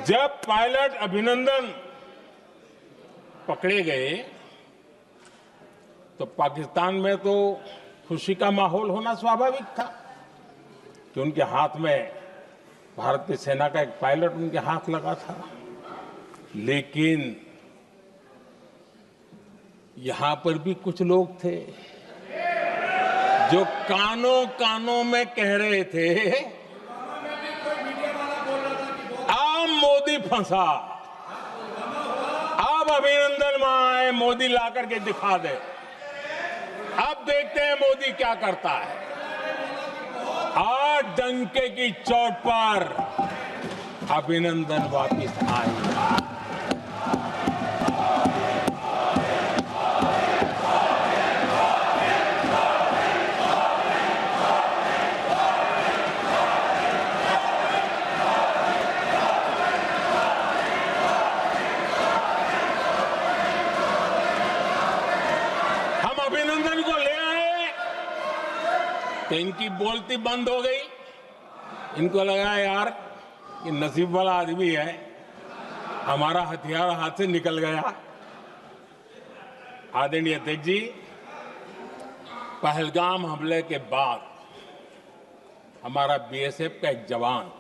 जब पायलट अभिनंदन पकड़े गए तो पाकिस्तान में तो खुशी का माहौल होना स्वाभाविक था कि उनके हाथ में भारतीय सेना का एक पायलट उनके हाथ लगा था। लेकिन यहां पर भी कुछ लोग थे जो कानों कानों में कह रहे थे, अब मोदी फंसा, अब अभिनंदन वहां आए, मोदी ला करके दिखा दे, अब देखते हैं मोदी क्या करता है। आज डंके की चोट पर अभिनंदन वापिस आए। अभिनंदन को ले आए तो इनकी बोलती बंद हो गई। इनको लगा यार कि नसीब वाला आदमी है, हमारा हथियार हाथ से निकल गया। आदरणीय अध्यक्ष जी, पहलगाम हमले के बाद हमारा बीएसएफ का एक जवान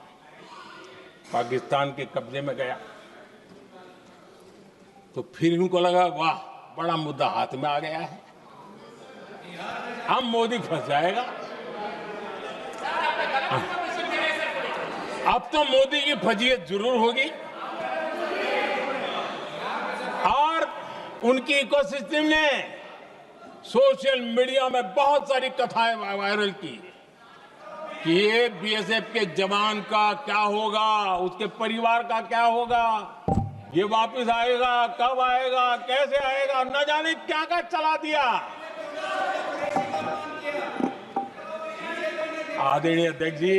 पाकिस्तान के कब्जे में गया तो फिर इनको लगा वाह, बड़ा मुद्दा हाथ में आ गया है, अब मोदी फंस जाएगा। अब तो मोदी की फजीयत जरूर होगी। और उनकी इकोसिस्टम ने सोशल मीडिया में बहुत सारी कथाएं वायरल की कि ये बीएसएफ के जवान का क्या होगा, उसके परिवार का क्या होगा, ये वापस आएगा, कब आएगा, कैसे आएगा, न जाने क्या क्या चला दिया। आदरणीय अध्यक्ष जी,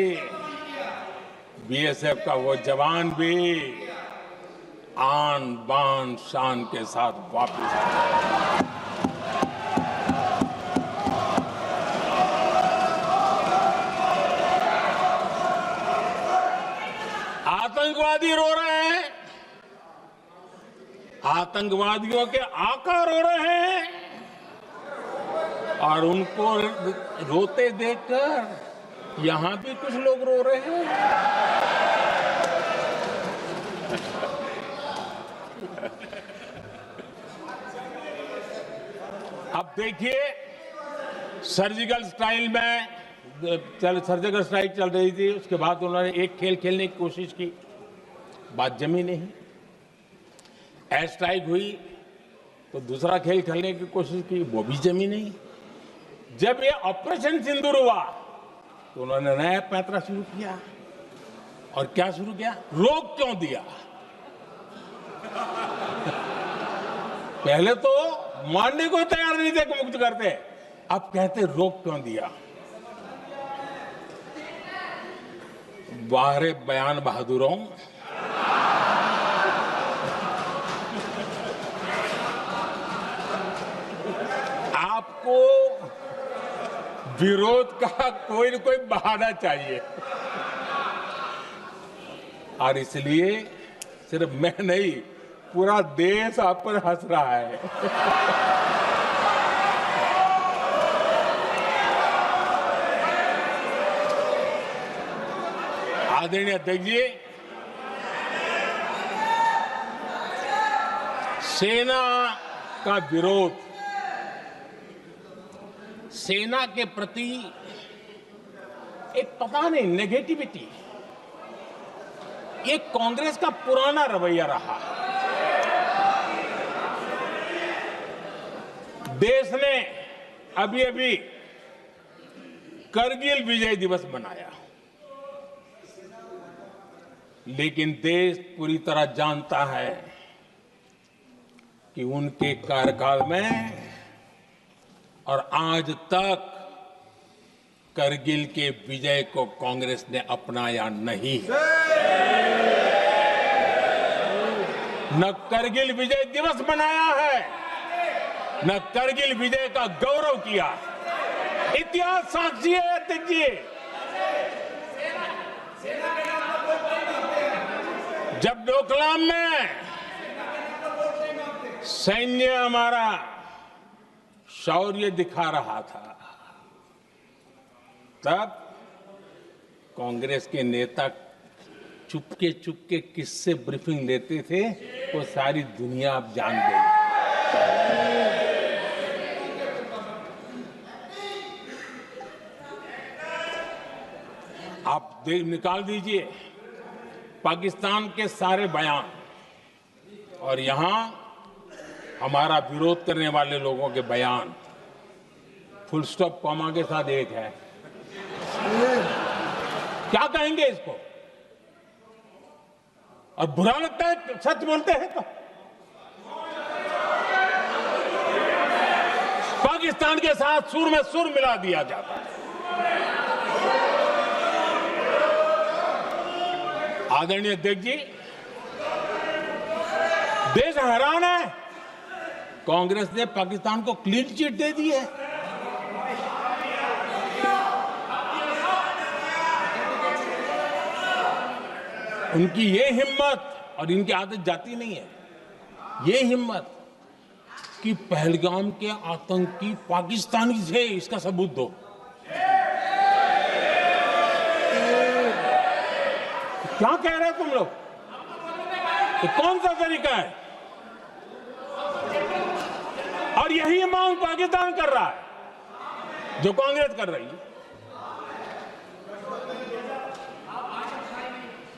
बीएसएफ का वो जवान भी आन बान शान के साथ वापस आया। आतंकवादी रो रहे हैं, आतंकवादियों के आका रो रहे हैं और उनको रोते देखकर यहां भी कुछ लोग रो रहे हैं। अब देखिए, सर्जिकल स्ट्राइक चल रही थी, उसके बाद उन्होंने एक खेल खेलने की कोशिश की, बात जमी नहीं। एयर स्ट्राइक हुई तो दूसरा खेल खेलने की कोशिश की, वो भी जमी नहीं। जब ये ऑपरेशन सिंदूर हुआ तो उन्होंने नया पैंतरा शुरू किया। और क्या शुरू किया? रोक क्यों दिया? पहले तो मानने को तैयार नहीं थे कि मुक्त करते, अब कहते रोक क्यों दिया? बाहरे बयान बहादुरों, आपको विरोध का कोई न कोई बहाना चाहिए। और इसलिए सिर्फ मैं नहीं, पूरा देश आप पर हंस रहा है। आदरणीय अध्यक्ष जी, सेना का विरोध, सेना के प्रति एक पता नहीं नेगेटिविटी, ये कांग्रेस का पुराना रवैया रहा है। देश ने अभी अभी करगिल विजय दिवस मनाया, लेकिन देश पूरी तरह जानता है कि उनके कार्यकाल में और आज तक करगिल के विजय को कांग्रेस ने अपनाया नहीं। न करगिल विजय दिवस मनाया है, न करगिल विजय का गौरव किया। इतिहास साक्षी है अध्यक्ष जी। जब डोकलाम में सैन्य हमारा शौर्य दिखा रहा था, तब कांग्रेस के नेता चुपके चुपके किससे ब्रीफिंग लेते थे, वो सारी दुनिया अब जान गई। आप निकाल दीजिए पाकिस्तान के सारे बयान और यहां हमारा विरोध करने वाले लोगों के बयान, फुल स्टॉप कॉमा के साथ एक है। क्या कहेंगे इसको? और बुरा लगता है सच बोलते हैं तो। पाकिस्तान के साथ सुर में सुर मिला दिया जाता है। आदरणीय अध्यक्ष जी, देश हैरान है, कांग्रेस ने पाकिस्तान को क्लीन चिट दे दी है। उनकी ये हिम्मत, और इनकी आदत जाती नहीं है, ये हिम्मत कि पहलगाम के आतंकी पाकिस्तानी थे, इसका सबूत दो। क्या कह रहे हो तुम लोग? तो कौन सा तरीका है? और यही मांग पाकिस्तान कर रहा है जो कांग्रेस कर रही है।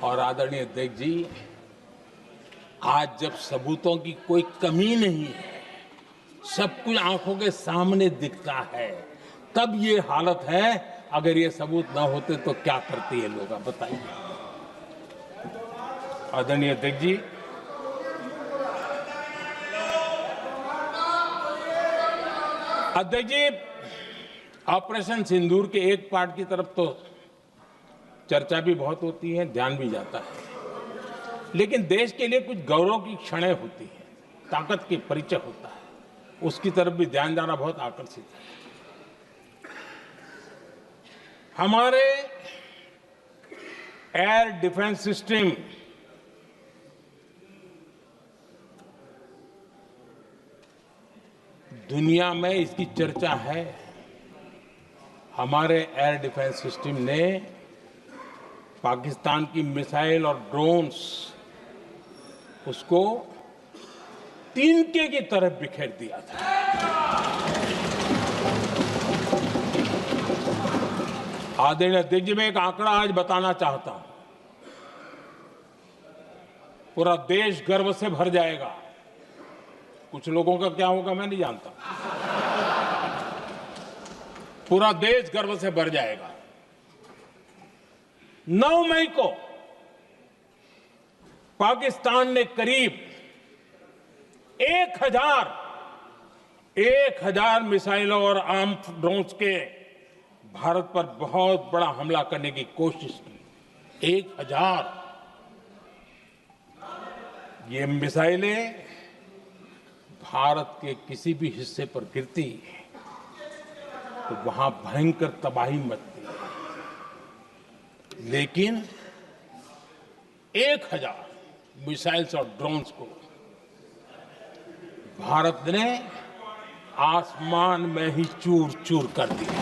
और आदरणीय अध्यक्ष जी, आज जब सबूतों की कोई कमी नहीं है, सब कुछ आंखों के सामने दिखता है, तब ये हालत है। अगर ये सबूत ना होते तो क्या करते ये लोग, आप बताइए। आदरणीय अध्यक्ष जी, ऑपरेशन सिंदूर के एक पार्ट की तरफ तो चर्चा भी बहुत होती है, ध्यान भी जाता है, लेकिन देश के लिए कुछ गौरव की क्षणें होती हैं, ताकत की परिचय होता है, उसकी तरफ भी ध्यान जाना बहुत आकर्षित है। हमारे एयर डिफेंस सिस्टम दुनिया में इसकी चर्चा है। हमारे एयर डिफेंस सिस्टम ने पाकिस्तान की मिसाइल और ड्रोन्स उसको तिनके की तरफ बिखेर दिया था। आदरणीय अध्यक्ष जी, मैं एक आंकड़ा आज बताना चाहता हूं, पूरा देश गर्व से भर जाएगा। कुछ लोगों का क्या होगा मैं नहीं जानता, पूरा देश गर्व से भर जाएगा। 9 मई को पाकिस्तान ने करीब 1000 मिसाइलों और आर्म्ड ड्रोन्स के भारत पर बहुत बड़ा हमला करने की कोशिश की। 1000 ये मिसाइलें भारत के किसी भी हिस्से पर गिरती तो वहां भयंकर तबाही मचती, लेकिन 1000 मिसाइल्स और ड्रोन्स को भारत ने आसमान में ही चूर चूर कर दिया।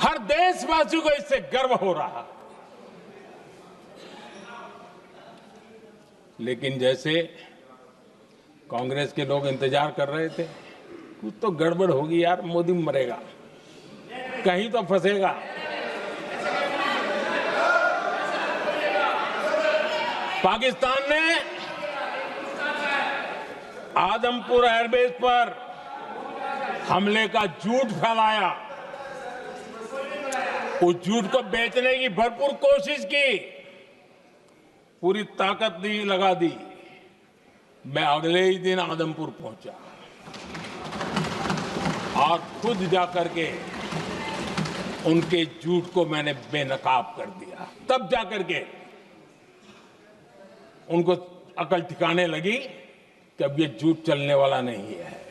हर देशवासी को इससे गर्व हो रहा। लेकिन जैसे कांग्रेस के लोग इंतजार कर रहे थे, कुछ तो गड़बड़ होगी यार, मोदी मरेगा, कहीं तो फंसेगा। पाकिस्तान ने आदमपुर एयरबेस पर हमले का झूठ फैलाया, उस झूठ को बेचने की भरपूर कोशिश की, पूरी ताकत दी लगा दी। मैं अगले ही दिन आदमपुर पहुंचा और खुद जाकर के उनके झूठ को मैंने बेनकाब कर दिया। तब जाकर के उनको अकल ठिकाने लगी कि अब ये झूठ चलने वाला नहीं है।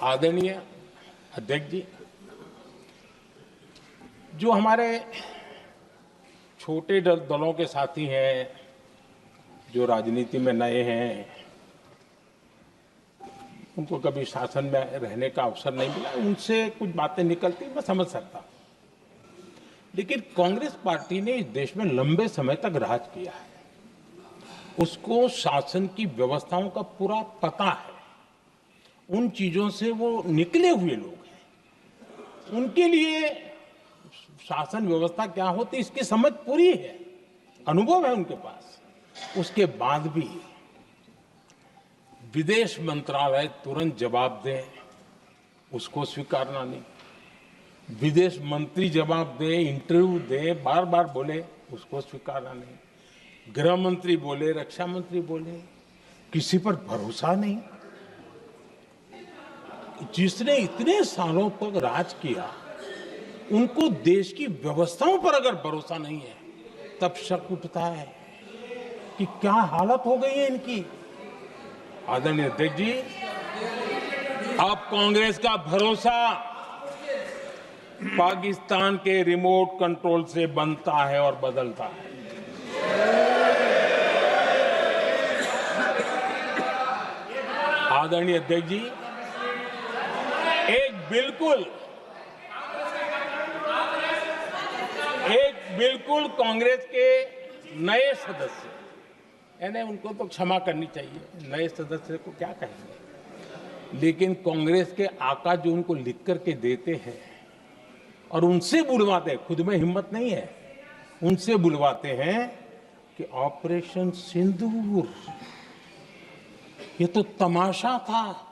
आदरणीय अध्यक्ष जी, जो हमारे छोटे दलों के साथी हैं, जो राजनीति में नए हैं, उनको कभी शासन में रहने का अवसर नहीं मिला, उनसे कुछ बातें निकलती मैं समझ सकता हूं। लेकिन कांग्रेस पार्टी ने इस देश में लंबे समय तक राज किया है, उसको शासन की व्यवस्थाओं का पूरा पता है, उन चीजों से वो निकले हुए लोग हैं, उनके लिए शासन व्यवस्था क्या होती इसकी समझ पूरी है, अनुभव है उनके पास। उसके बाद भी विदेश मंत्रालय तुरंत जवाब दे, उसको स्वीकारना नहीं, विदेश मंत्री जवाब दे, इंटरव्यू दे, बार बार बोले, उसको स्वीकारना नहीं, गृह मंत्री बोले, रक्षा मंत्री बोले, किसी पर भरोसा नहीं। जिसने इतने सालों तक राज किया, उनको देश की व्यवस्थाओं पर अगर भरोसा नहीं है, तब शक उठता है कि क्या हालत हो गई है इनकी। आदरणीय अध्यक्ष जी, अब कांग्रेस का भरोसा पाकिस्तान के रिमोट कंट्रोल से बनता है और बदलता है। आदरणीय अध्यक्ष जी, एक बिल्कुल कांग्रेस के नए सदस्य, यानी उनको तो क्षमा करनी चाहिए, नए सदस्य को क्या कहेंगे, लेकिन कांग्रेस के आका जो उनको लिख करके देते हैं और उनसे बुलवाते हैं, खुद में हिम्मत नहीं है, उनसे बुलवाते हैं कि ऑपरेशन सिंदूर ये तो तमाशा था,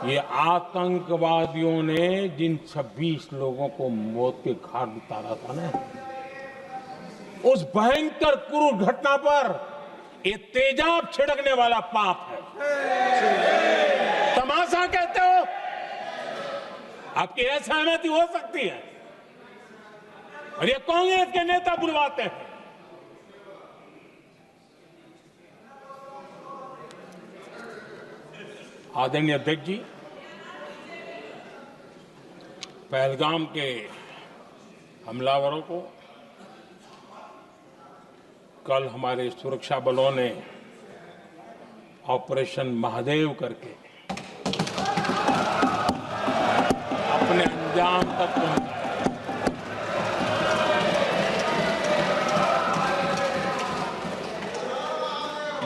ये आतंकवादियों ने जिन 26 लोगों को मौत के घाट उतारा था ना, उस भयंकर क्रूर घटना पर ये तेजाब छिड़कने वाला पाप है। तमाशा कहते हो? आपकी असहमति हो सकती है, और ये कांग्रेस के नेता बुलवाते हैं। आदरणीय अध्यक्ष जी, पहलगाम के हमलावरों को कल हमारे सुरक्षा बलों ने ऑपरेशन महादेव करके अपने अंजाम तक पहुंचाया।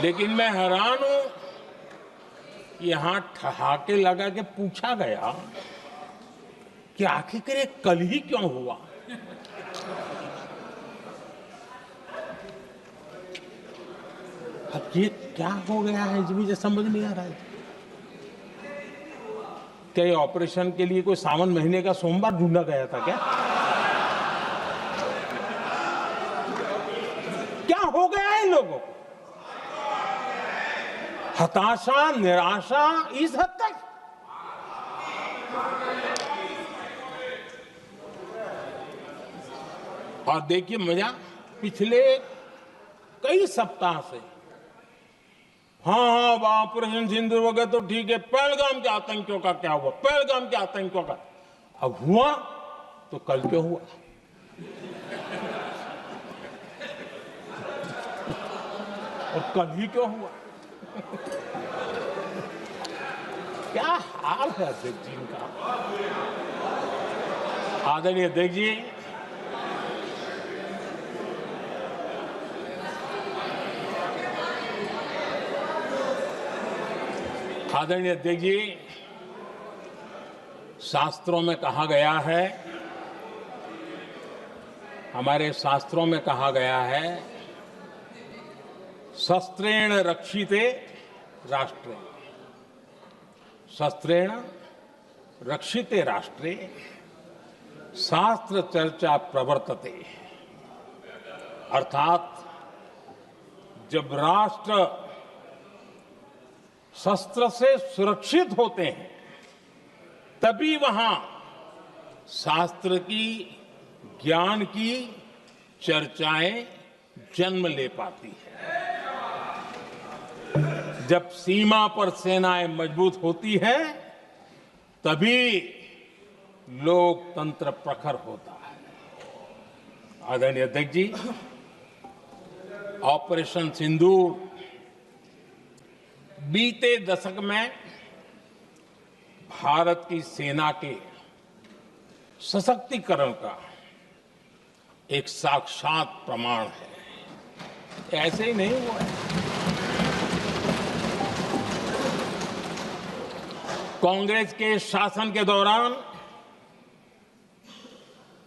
लेकिन मैं हैरान हूं कि यहां ठहाके लगा के पूछा गया कि आखिर ये कल ही क्यों हुआ। अब ये क्या हो गया है मुझे समझ नहीं आ रहा है। क्या ये ऑपरेशन के लिए कोई सावन महीने का सोमवार ढूंढा गया था क्या? क्या हो गया है इन लोगों को? हताशा, निराशा इस हद तक। और देखिए मजा, पिछले कई सप्ताह से हाँ ऑपरेशन सिंदूर वगैरह तो ठीक है, पहलगाम के आतंकियों का क्या हुआ, पहलगाम के आतंकियों का अब हुआ तो कल क्यों हुआ? और कल ही क्यों हुआ? क्या हाल है अध्यक्ष जी का। आदरणीय अध्यक्ष जी, आदरणीय अध्यक्ष जी, शास्त्रों में कहा गया है, हमारे शास्त्रों में कहा गया है, शस्त्रेण रक्षिते राष्ट्रे, शस्त्रेण रक्षिते राष्ट्रे शास्त्र चर्चा प्रवर्तते। अर्थात जब राष्ट्र शस्त्र से सुरक्षित होते हैं तभी वहां शास्त्र की, ज्ञान की चर्चाएं जन्म ले पाती है। जब सीमा पर सेनाएं मजबूत होती हैं तभी लोकतंत्र प्रखर होता है। आदरणीय अध्यक्ष जी, ऑपरेशन सिंदूर बीते दशक में भारत की सेना के सशक्तिकरण का एक साक्षात प्रमाण है। ऐसे ही नहीं हुआ है। कांग्रेस के शासन के दौरान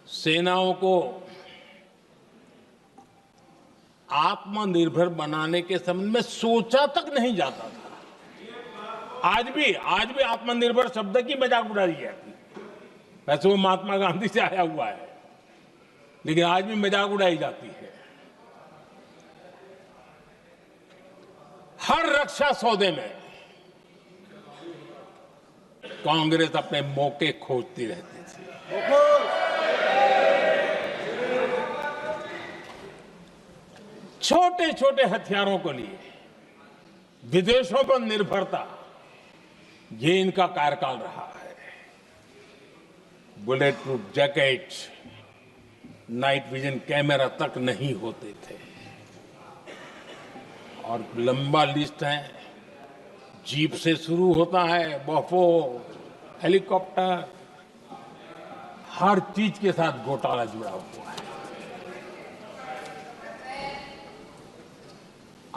सेनाओं को आत्मनिर्भर बनाने के संबंध में सोचा तक नहीं जाता था। आज भी आत्मनिर्भर शब्द की मजाक उड़ाई जाती है। वैसे वो महात्मा गांधी से आया हुआ है, लेकिन आज भी मजाक उड़ाई जाती है। हर रक्षा सौदे में कांग्रेस अपने मौके खोजती रहती थी। छोटे छोटे हथियारों को लिए विदेशों पर निर्भरता, ये इनका कार्यकाल रहा है। Bullet proof jacket, night vision camera तक नहीं होते थे। और लंबा लिस्ट है, जीप से शुरू होता है, बफो, हेलीकॉप्टर, हर चीज के साथ घोटाला जुड़ा हुआ है।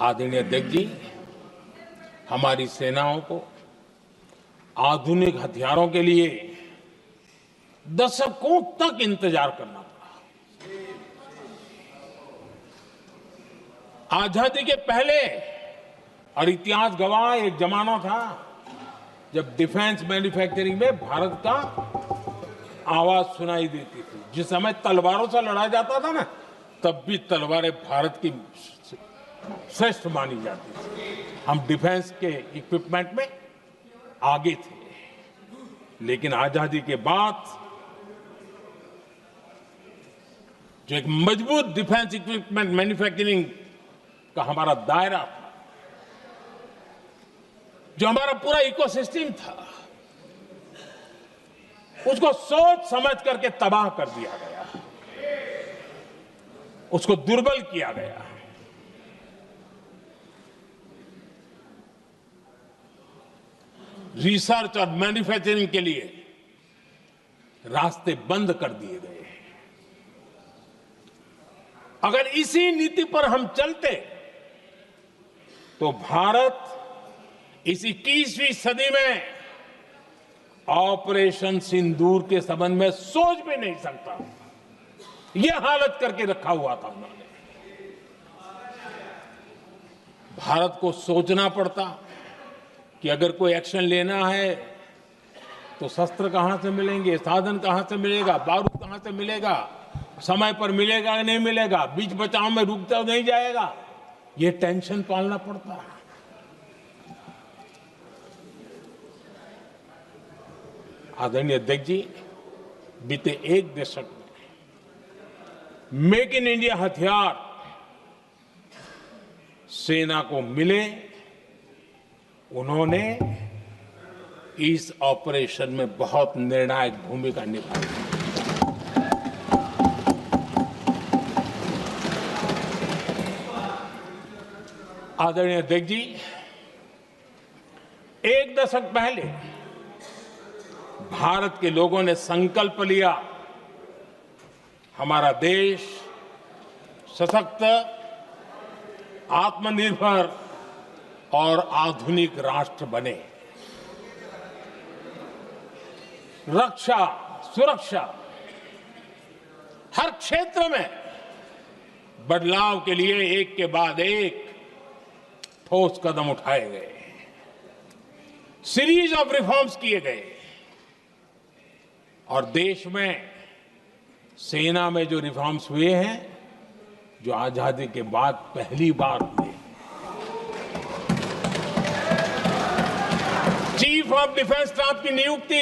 आदरणीय अध्यक्ष जी, हमारी सेनाओं को आधुनिक हथियारों के लिए दशकों तक इंतजार करना पड़ा। आजादी के पहले और इतिहास गवाह एक जमाना था जब डिफेंस मैन्युफैक्चरिंग में भारत का आवाज सुनाई देती थी। जिस समय तलवारों से लड़ा जाता था ना, तब भी तलवारें भारत की श्रेष्ठ मानी जाती थी। हम डिफेंस के इक्विपमेंट में आगे थे। लेकिन आजादी के बाद जो एक मजबूत डिफेंस इक्विपमेंट मैन्युफैक्चरिंग का हमारा दायरा था, जो हमारा पूरा इकोसिस्टम था, उसको सोच समझ करके तबाह कर दिया गया, उसको दुर्बल किया गया। रिसर्च और मैन्युफैक्चरिंग के लिए रास्ते बंद कर दिए गए। अगर इसी नीति पर हम चलते तो भारत इस 21वीं सदी में ऑपरेशन सिंदूर के संबंध में सोच भी नहीं सकता। यह हालत करके रखा हुआ था उन्होंने। भारत को सोचना पड़ता कि अगर कोई एक्शन लेना है तो शस्त्र कहां से मिलेंगे, साधन कहां से मिलेगा, बारूद कहां से मिलेगा, समय पर मिलेगा या नहीं मिलेगा, बीच बचाव में रुक तो नहीं जाएगा, ये टेंशन पालना पड़ता है। आदरणीय अध्यक्ष जी, बीते एक दशक में मेक इन इंडिया हथियार सेना को मिले, उन्होंने इस ऑपरेशन में बहुत निर्णायक भूमिका निभाई। आदरणीय अध्यक्ष जी, एक दशक पहले भारत के लोगों ने संकल्प लिया, हमारा देश सशक्त, आत्मनिर्भर और आधुनिक राष्ट्र बने। रक्षा, सुरक्षा, हर क्षेत्र में बदलाव के लिए एक के बाद एक ठोस कदम उठाए गए, सीरीज ऑफ रिफॉर्म्स किए गए और देश में सेना में जो रिफॉर्म्स हुए हैं, जो आजादी के बाद पहली बार हुए। चीफ ऑफ डिफेंस स्टाफ की नियुक्ति,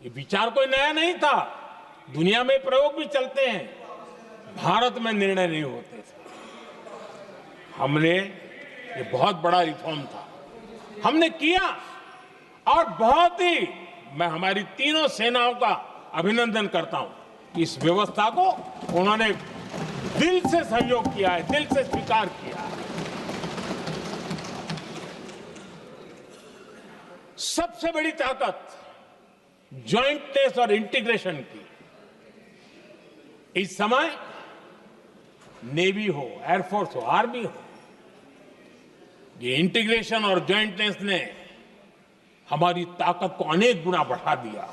ये विचार कोई नया नहीं था, दुनिया में प्रयोग भी चलते हैं, भारत में निर्णय नहीं होते थे। हमने, ये बहुत बड़ा रिफॉर्म था, हमने किया और बहुत ही, मैं हमारी तीनों सेनाओं का अभिनंदन करता हूं कि इस व्यवस्था को उन्होंने दिल से सहयोग किया है, दिल से स्वीकार किया है। सबसे बड़ी ताकत जॉइंटनेस और इंटीग्रेशन की इस समय नेवी हो, एयरफोर्स हो, आर्मी हो, ये इंटीग्रेशन और जॉइंटनेस ने हमारी ताकत को अनेक गुना बढ़ा दिया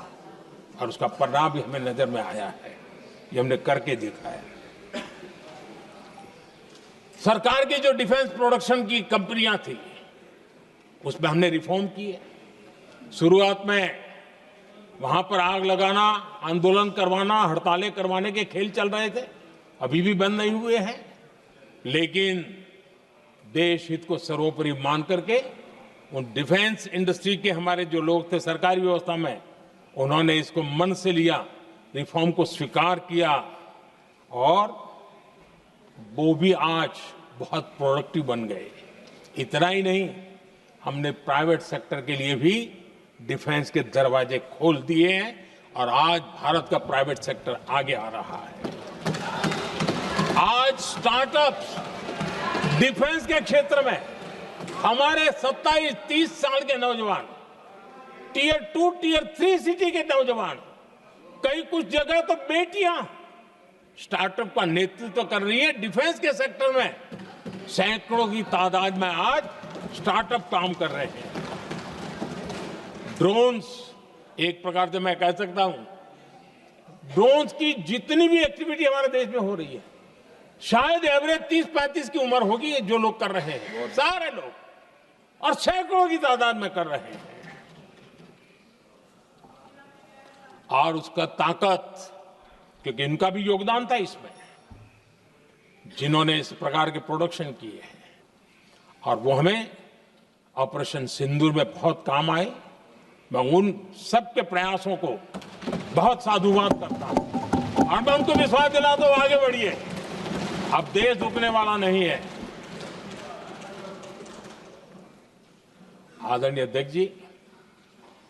और उसका परिणाम भी हमें नजर में आया है, ये हमने करके देखा है। सरकार की जो डिफेंस प्रोडक्शन की कंपनियां थी, उसमें हमने रिफॉर्म किए। शुरुआत में वहां पर आग लगाना, आंदोलन करवाना, हड़तालें करवाने के खेल चल रहे थे, अभी भी बंद नहीं हुए हैं, लेकिन देश हित को सर्वोपरि मान करके उन डिफेंस इंडस्ट्री के हमारे जो लोग थे सरकारी व्यवस्था में, उन्होंने इसको मन से लिया, रिफॉर्म को स्वीकार किया और वो भी आज बहुत प्रोडक्टिव बन गए। इतना ही नहीं, हमने प्राइवेट सेक्टर के लिए भी डिफेंस के दरवाजे खोल दिए हैं और आज भारत का प्राइवेट सेक्टर आगे आ रहा है। आज स्टार्टअप्स डिफेंस के क्षेत्र में हमारे 27-30 साल के नौजवान, टियर 2, टियर 3 सिटी के नौजवान, कई कुछ जगह तो बेटियां स्टार्टअप का नेतृत्व कर रही है। डिफेंस के सेक्टर में सैकड़ों की तादाद में आज स्टार्टअप काम कर रहे हैं। ड्रोन्स, एक प्रकार से मैं कह सकता हूं, ड्रोन्स की जितनी भी एक्टिविटी हमारे देश में हो रही है, शायद एवरेज 30-35 की उम्र होगी जो लोग कर रहे हैं, वो सारे लोग, और सैकड़ों की तादाद में कर रहे हैं। और उसका ताकत, क्योंकि इनका भी योगदान था इसमें, जिन्होंने इस प्रकार के प्रोडक्शन किए हैं, और वो हमें ऑपरेशन सिंदूर में बहुत काम आए। मैं उन सबके प्रयासों को बहुत साधुवाद करता हूं और मैं उनको विश्वास दिलाता हूं, आगे बढ़िए, अब देश रुकने वाला नहीं है। आदरणीय अध्यक्ष जी,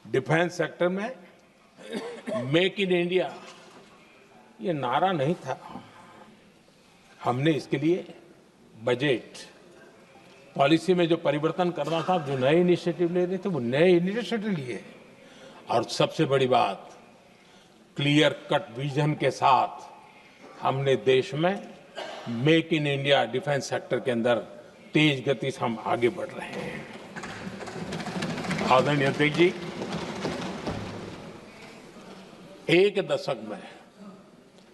डिफेंस सेक्टर में मेक इन इंडिया ये नारा नहीं था, हमने इसके लिए बजट पॉलिसी में जो परिवर्तन करना था, जो नए इनिशिएटिव ले रहे थे, वो नए इनिशिएटिव लिए। और सबसे बड़ी बात, क्लियर कट विजन के साथ हमने देश में make in India defence sector के अंदर तेज गति से हम आगे बढ़ रहे हैं। आदरणीय अध्यक्ष जी, एक दशक में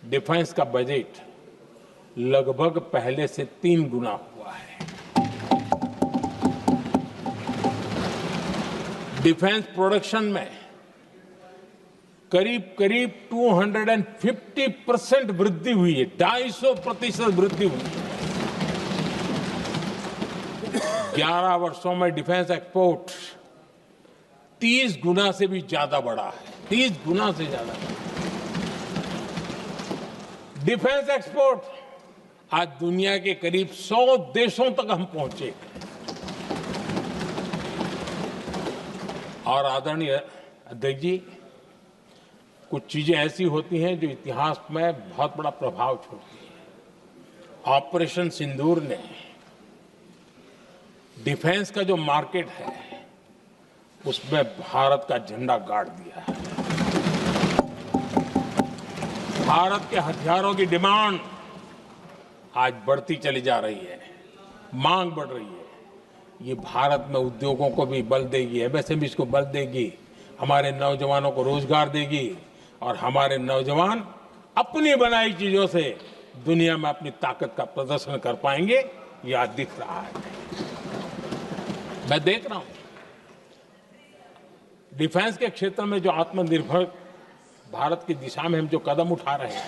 डिफेंस का बजट लगभग पहले से 3 गुना हुआ है। डिफेंस प्रोडक्शन में करीब करीब 250% वृद्धि हुई है, 250% वृद्धि हुई है। 11 वर्षों में डिफेंस एक्सपोर्ट 30 गुना से भी ज्यादा बढ़ा है, 30 गुना से ज्यादा। डिफेंस एक्सपोर्ट आज दुनिया के करीब 100 देशों तक हम पहुंचे। और आदरणीय अध्यक्ष जी, कुछ चीजें ऐसी होती हैं जो इतिहास में बहुत बड़ा प्रभाव छोड़ती हैं। ऑपरेशन सिंदूर ने डिफेंस का जो मार्केट है उसमें भारत का झंडा गाड़ दिया है। भारत के हथियारों की डिमांड आज बढ़ती चली जा रही है, मांग बढ़ रही है। ये भारत में उद्योगों को भी बल देगी, एमएसएमई को बल देगी, हमारे नौजवानों को रोजगार देगी और हमारे नौजवान अपनी बनाई चीजों से दुनिया में अपनी ताकत का प्रदर्शन कर पाएंगे। ये आज दिख रहा है, मैं देख रहा हूं। डिफेंस के क्षेत्र में जो आत्मनिर्भर भारत की दिशा में हम जो कदम उठा रहे हैं,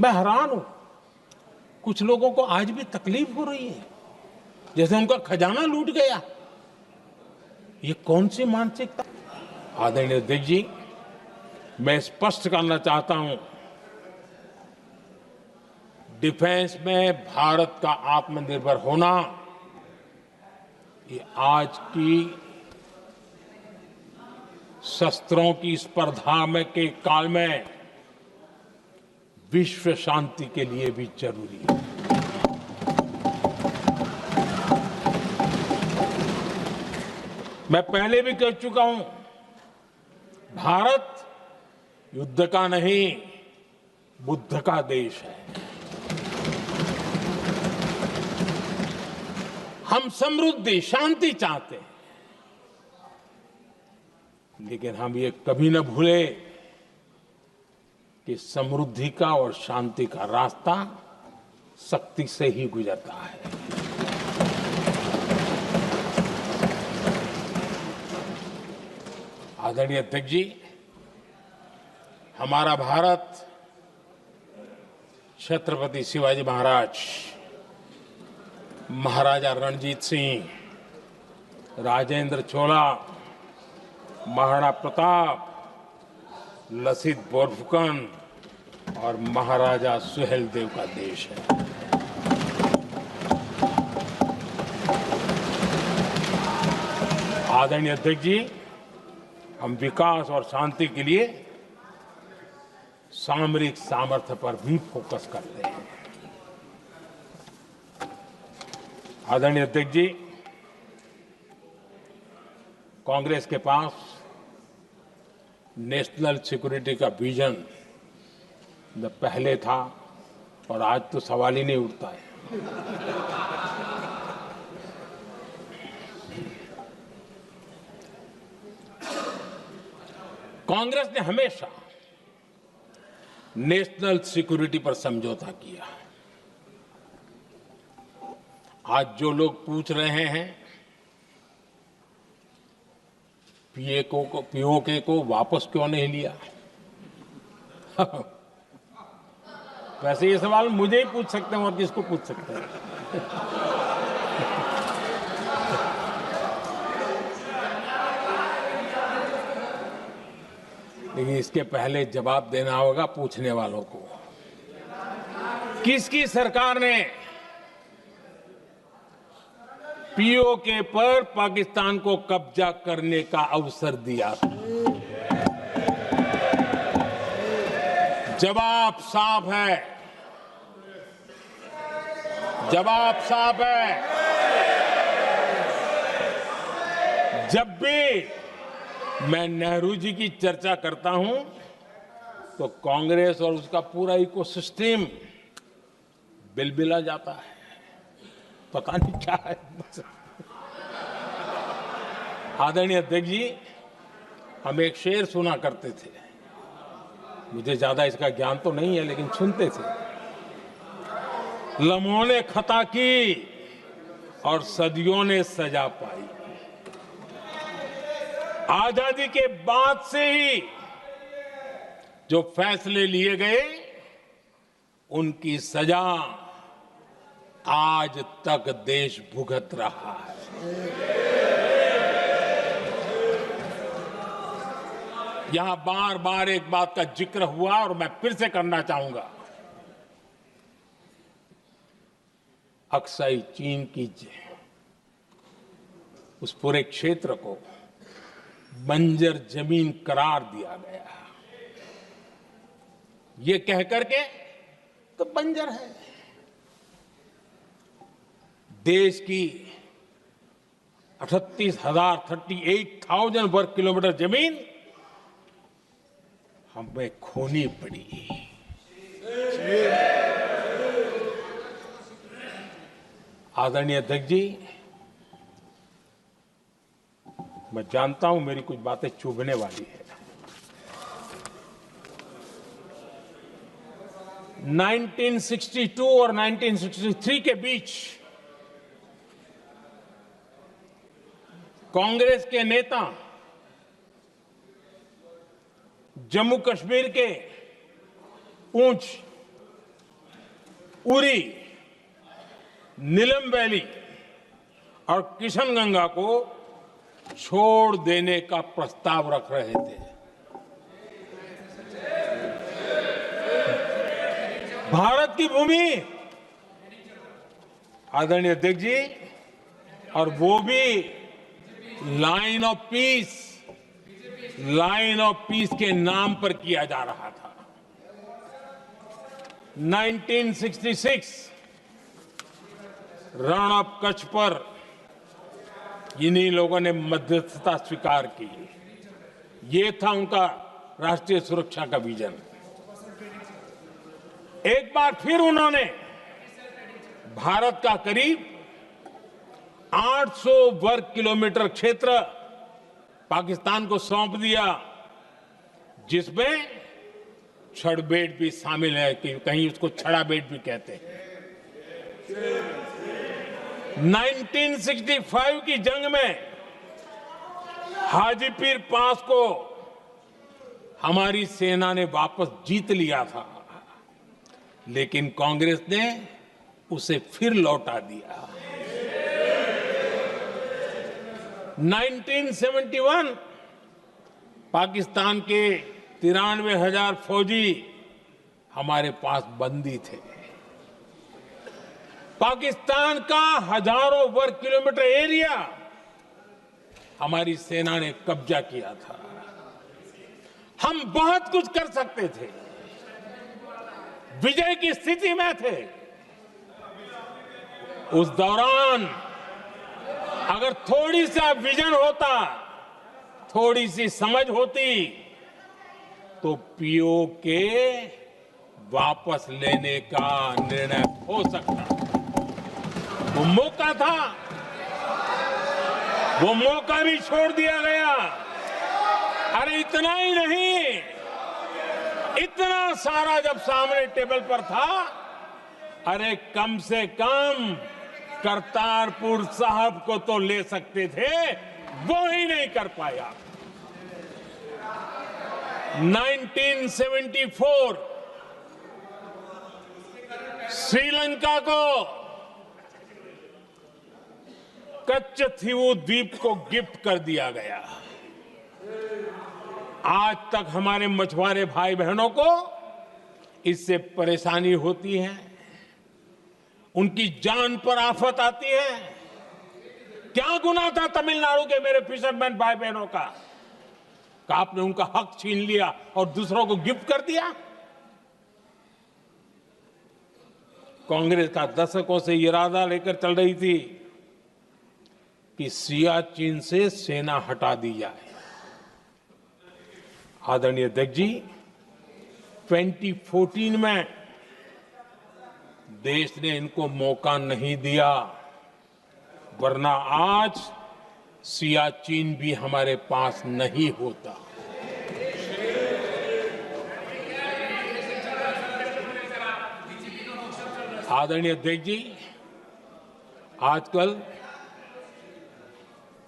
मैं हैरान हूं। कुछ लोगों को आज भी तकलीफ हो रही है, जैसे उनका खजाना लूट गया। ये कौन सी मानसिकता? आदरणीय अध्यक्ष जी, मैं स्पष्ट करना चाहता हूं, डिफेंस में भारत का आत्मनिर्भर होना ये आज की शस्त्रों की स्पर्धा में के काल में विश्व शांति के लिए भी जरूरी है। मैं पहले भी कह चुका हूं, भारत युद्ध का नहीं, बुद्ध का देश है। हम समृद्धि, शांति चाहते हैं, लेकिन हम ये कभी न भूले कि समृद्धि का और शांति का रास्ता शक्ति से ही गुजरता है। आदरणीय अध्यक्ष जी, हमारा भारत छत्रपति शिवाजी महाराज, महाराजा रणजीत सिंह, राजेंद्र चोला, महाराणा प्रताप, लसित बोरफुकन और महाराजा सुहेलदेव का देश है। आदरणीय अध्यक्ष जी, हम विकास और शांति के लिए सामरिक सामर्थ्य पर भी फोकस करते हैं। आदरणीय अध्यक्ष जी, कांग्रेस के पास नेशनल सिक्योरिटी का विजन पहले था और आज तो सवाल ही नहीं उठता है। कांग्रेस ने हमेशा नेशनल सिक्योरिटी पर समझौता किया। आज जो लोग पूछ रहे हैं पीओके को वापस क्यों नहीं लिया, वैसे ये सवाल मुझे ही पूछ सकते हैं और किसको पूछ सकते हैं। लेकिन इसके पहले जवाब देना होगा पूछने वालों को। किसकी सरकार ने पीओके पर पाकिस्तान को कब्जा करने का अवसर दिया? जवाब साफ है, जवाब साफ है। जब भी मैं नेहरू जी की चर्चा करता हूं तो कांग्रेस और उसका पूरा इकोसिस्टम बिलबिला जाता है। पता नहीं क्या है। आदरणीय अध्यक्ष जी, हम एक शेर सुना करते थे। मुझे ज्यादा इसका ज्ञान तो नहीं है, लेकिन सुनते थे। लम्हों ने खता की और सदियों ने सजा पाई। आजादी के बाद से ही जो फैसले लिए गए, उनकी सजा आज तक देश भुगत रहा है। यहां बार बार एक बात का जिक्र हुआ और मैं फिर से करना चाहूंगा। अक्साई चीन की उस पूरे क्षेत्र को बंजर जमीन करार दिया गया, ये कह करके तो बंजर है। देश की 38,000 वर्ग किलोमीटर जमीन हमें खोनी पड़ी। आदरणीय अध्यक्ष जी, मैं जानता हूं मेरी कुछ बातें चुभने वाली है। 1962 और 1963 के बीच कांग्रेस के नेता जम्मू कश्मीर के पूंछ, उरी, नीलम वैली और किशनगंगा को छोड़ देने का प्रस्ताव रख रहे थे। भारत की भूमि, आदरणीय अध्यक्ष जी, और वो भी लाइन ऑफ पीस के नाम पर किया जा रहा था। 1966 रण ऑफ कच्छ पर इन्हीं लोगों ने मध्यस्थता स्वीकार की। ये था उनका राष्ट्रीय सुरक्षा का विजन। एक बार फिर उन्होंने भारत का करीब 800 वर्ग किलोमीटर क्षेत्र पाकिस्तान को सौंप दिया, जिसमें छड़बेट भी शामिल है, कि कहीं उसको छड़ाबेट भी कहते हैं। 1965 की जंग में हाजीपीर पास को हमारी सेना ने वापस जीत लिया था, लेकिन कांग्रेस ने उसे फिर लौटा दिया। 1971 पाकिस्तान के 93,000 फौजी हमारे पास बंदी थे। पाकिस्तान का हजारों वर्ग किलोमीटर एरिया हमारी सेना ने कब्जा किया था। हम बहुत कुछ कर सकते थे, विजय की स्थिति में थे। उस दौरान अगर थोड़ी सा विजन होता, थोड़ी सी समझ होती, तो पीओके वापस लेने का निर्णय हो सकता। वो मौका था, वो मौका भी छोड़ दिया गया। अरे इतना ही नहीं, इतना सारा जब सामने टेबल पर था, अरे कम से कम करतारपुर साहब को तो ले सकते थे, वो ही नहीं कर पाया। 1974 श्रीलंका को कच्चथीवू द्वीप को गिफ्ट कर दिया गया। आज तक हमारे मछुआरे भाई बहनों को इससे परेशानी होती है, उनकी जान पर आफत आती है। क्या गुनाह था तमिलनाडु के मेरे फिशरमैन भाई बहनों का? आपने उनका हक छीन लिया और दूसरों को गिफ्ट कर दिया। कांग्रेस का दशकों से इरादा लेकर चल रही थी कि सियाचिन से सेना हटा दी जाए। आदरणीय अध्यक्ष जी, 2014 में देश ने इनको मौका नहीं दिया, वरना आज सियाचिन भी हमारे पास नहीं होता। आदरणीय अध्यक्ष जी, आजकल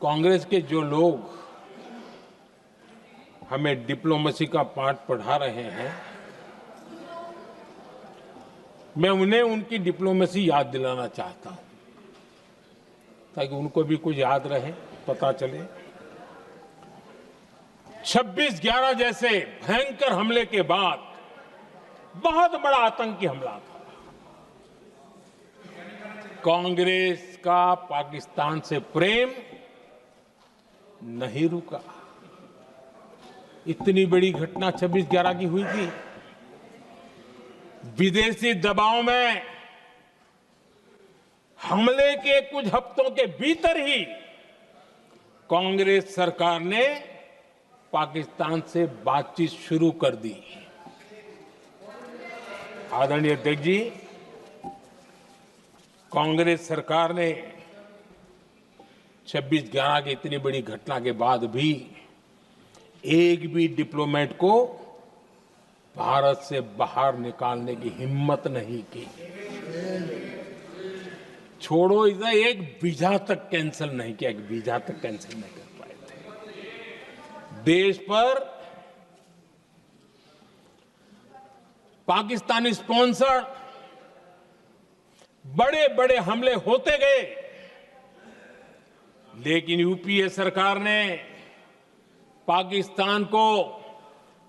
कांग्रेस के जो लोग हमें डिप्लोमेसी का पाठ पढ़ा रहे हैं, मैं उन्हें उनकी डिप्लोमेसी याद दिलाना चाहता हूं, ताकि उनको भी कुछ याद रहे, पता चले। 26/11 जैसे भयंकर हमले के बाद बहुत बड़ा आतंकी हमला था। कांग्रेस का पाकिस्तान से प्रेम नहीं रुका। इतनी बड़ी घटना 26/11 की हुई थी। विदेशी दबाव में हमले के कुछ हफ्तों के भीतर ही कांग्रेस सरकार ने पाकिस्तान से बातचीत शुरू कर दी। आदरणीय अध्यक्ष जी, कांग्रेस सरकार ने 26/11 की इतनी बड़ी घटना के बाद भी एक भी डिप्लोमेट को भारत से बाहर निकालने की हिम्मत नहीं की। छोड़ो, इधर एक वीजा तक कैंसिल नहीं किया, एक वीजा तक कैंसिल नहीं कर पाए थे। देश पर पाकिस्तानी स्पॉन्सर बड़े बड़े हमले होते गए, लेकिन यूपीए सरकार ने पाकिस्तान को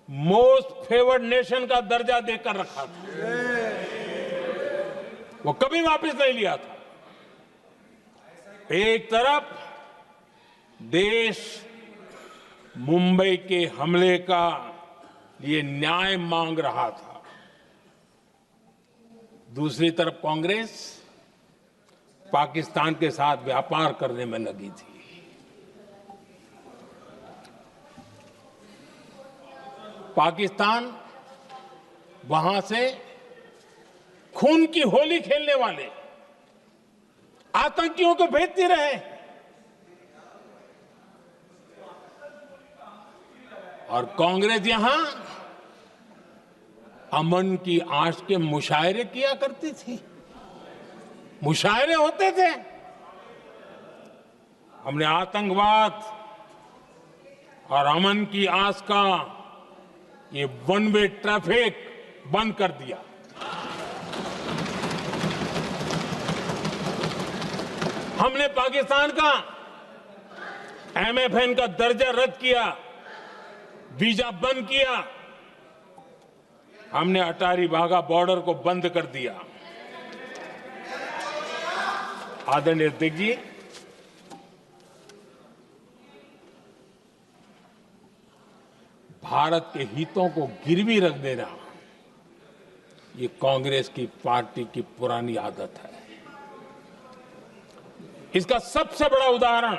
मोस्ट फेवर्ड नेशन का दर्जा देकर रखा था। वो कभी वापस नहीं लिया था। एक तरफ देश मुंबई के हमले का ये न्याय मांग रहा था, दूसरी तरफ कांग्रेस पाकिस्तान के साथ व्यापार करने में लगी थी। पाकिस्तान वहां से खून की होली खेलने वाले आतंकियों को भेजते रहे, और कांग्रेस यहां अमन की आश के मुशायरे किया करती थी। मुशायरे होते थे। हमने आतंकवाद और अमन की आस का ये वन वे ट्रैफिक बंद कर दिया। हमने पाकिस्तान का MFN का दर्जा रद्द किया, वीजा बंद किया। हमने अटारी वाघा बॉर्डर को बंद कर दिया। आदरणीय अध्यक्ष जी, भारत के हितों को गिरवी रख देना ये कांग्रेस की पार्टी की पुरानी आदत है। इसका सबसे बड़ा उदाहरण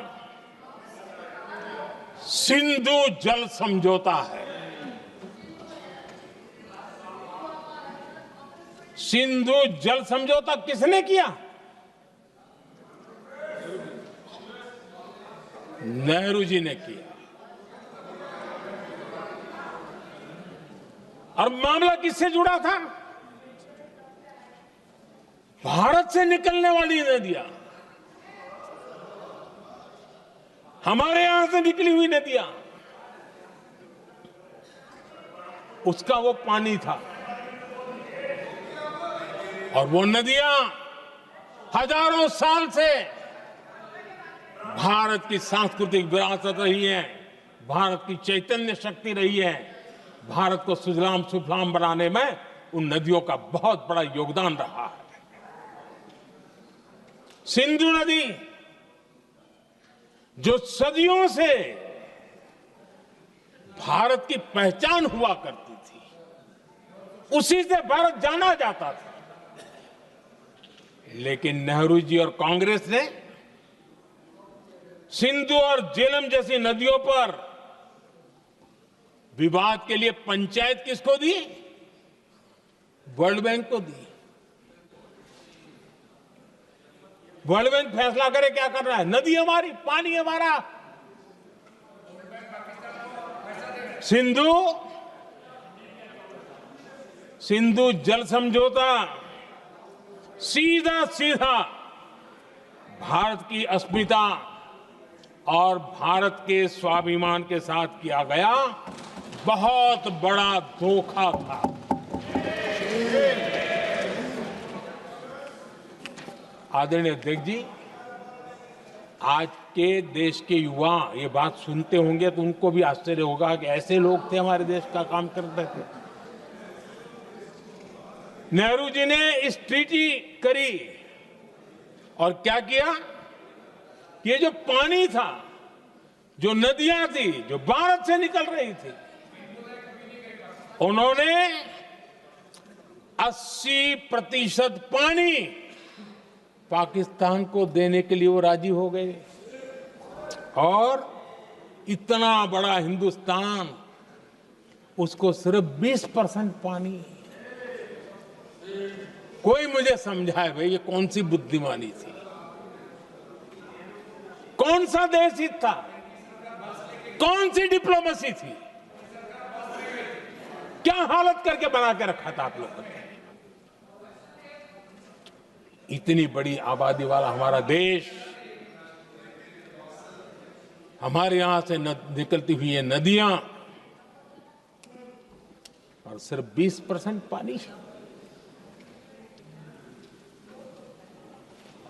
सिंधु जल समझौता है। सिंधु जल समझौता किसने किया? नेहरू जी ने किया। और मामला किससे जुड़ा था? भारत से निकलने वाली नदियां, हमारे यहां से निकली हुई नदियां, उसका वो पानी था। और वो नदियां हजारों साल से भारत की सांस्कृतिक विरासत रही है, भारत की चैतन्य शक्ति रही है। भारत को सुजलाम सुफलाम बनाने में उन नदियों का बहुत बड़ा योगदान रहा है। सिंधु नदी जो सदियों से भारत की पहचान हुआ करती थी, उसी से भारत जाना जाता था। लेकिन नेहरू जी और कांग्रेस ने सिंधु और झेलम जैसी नदियों पर विवाद के लिए पंचायत किसको दी? वर्ल्ड बैंक को दी। वर्ल्ड बैंक फैसला करे क्या करना है। नदी हमारी, पानी हमारा। सिंधु जल समझौता सीधा सीधा भारत की अस्मिता और भारत के स्वाभिमान के साथ किया गया बहुत बड़ा धोखा था। आदरणीय अध्यक्ष जी, आज के देश के युवा ये बात सुनते होंगे तो उनको भी आश्चर्य होगा कि ऐसे लोग थे हमारे देश का काम करते थे। नेहरू जी ने इस ट्रीटी करी और क्या किया? ये जो पानी था, जो नदियां थी, जो भारत से निकल रही थी, उन्होंने 80% पानी पाकिस्तान को देने के लिए वो राजी हो गए। और इतना बड़ा हिंदुस्तान, उसको सिर्फ 20% पानी। कोई मुझे समझाए भाई ये कौन सी बुद्धिमानी थी? कौन सा देश हित था? कौन सी डिप्लोमेसी थी? क्या हालत करके बना के रखा था आप लोगों ने? इतनी बड़ी आबादी वाला हमारा देश, हमारे यहां से निकलती हुई ये नदियां, और सिर्फ 20% पानी,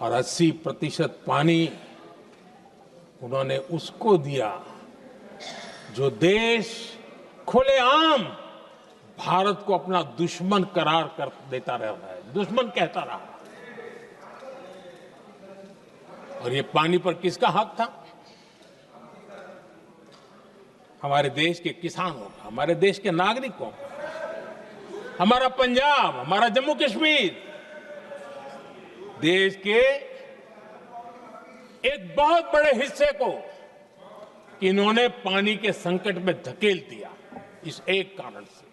और 80% पानी उन्होंने उसको दिया जो देश खुलेआम भारत को अपना दुश्मन करार कर देता रहा है, दुश्मन कहता रहा। और ये पानी पर किसका हक था? हमारे देश के किसानों का, हमारे देश के नागरिकों का, हमारा पंजाब, हमारा जम्मू कश्मीर, देश के एक बहुत बड़े हिस्से को इन्होंने पानी के संकट में धकेल दिया इस एक कारण से।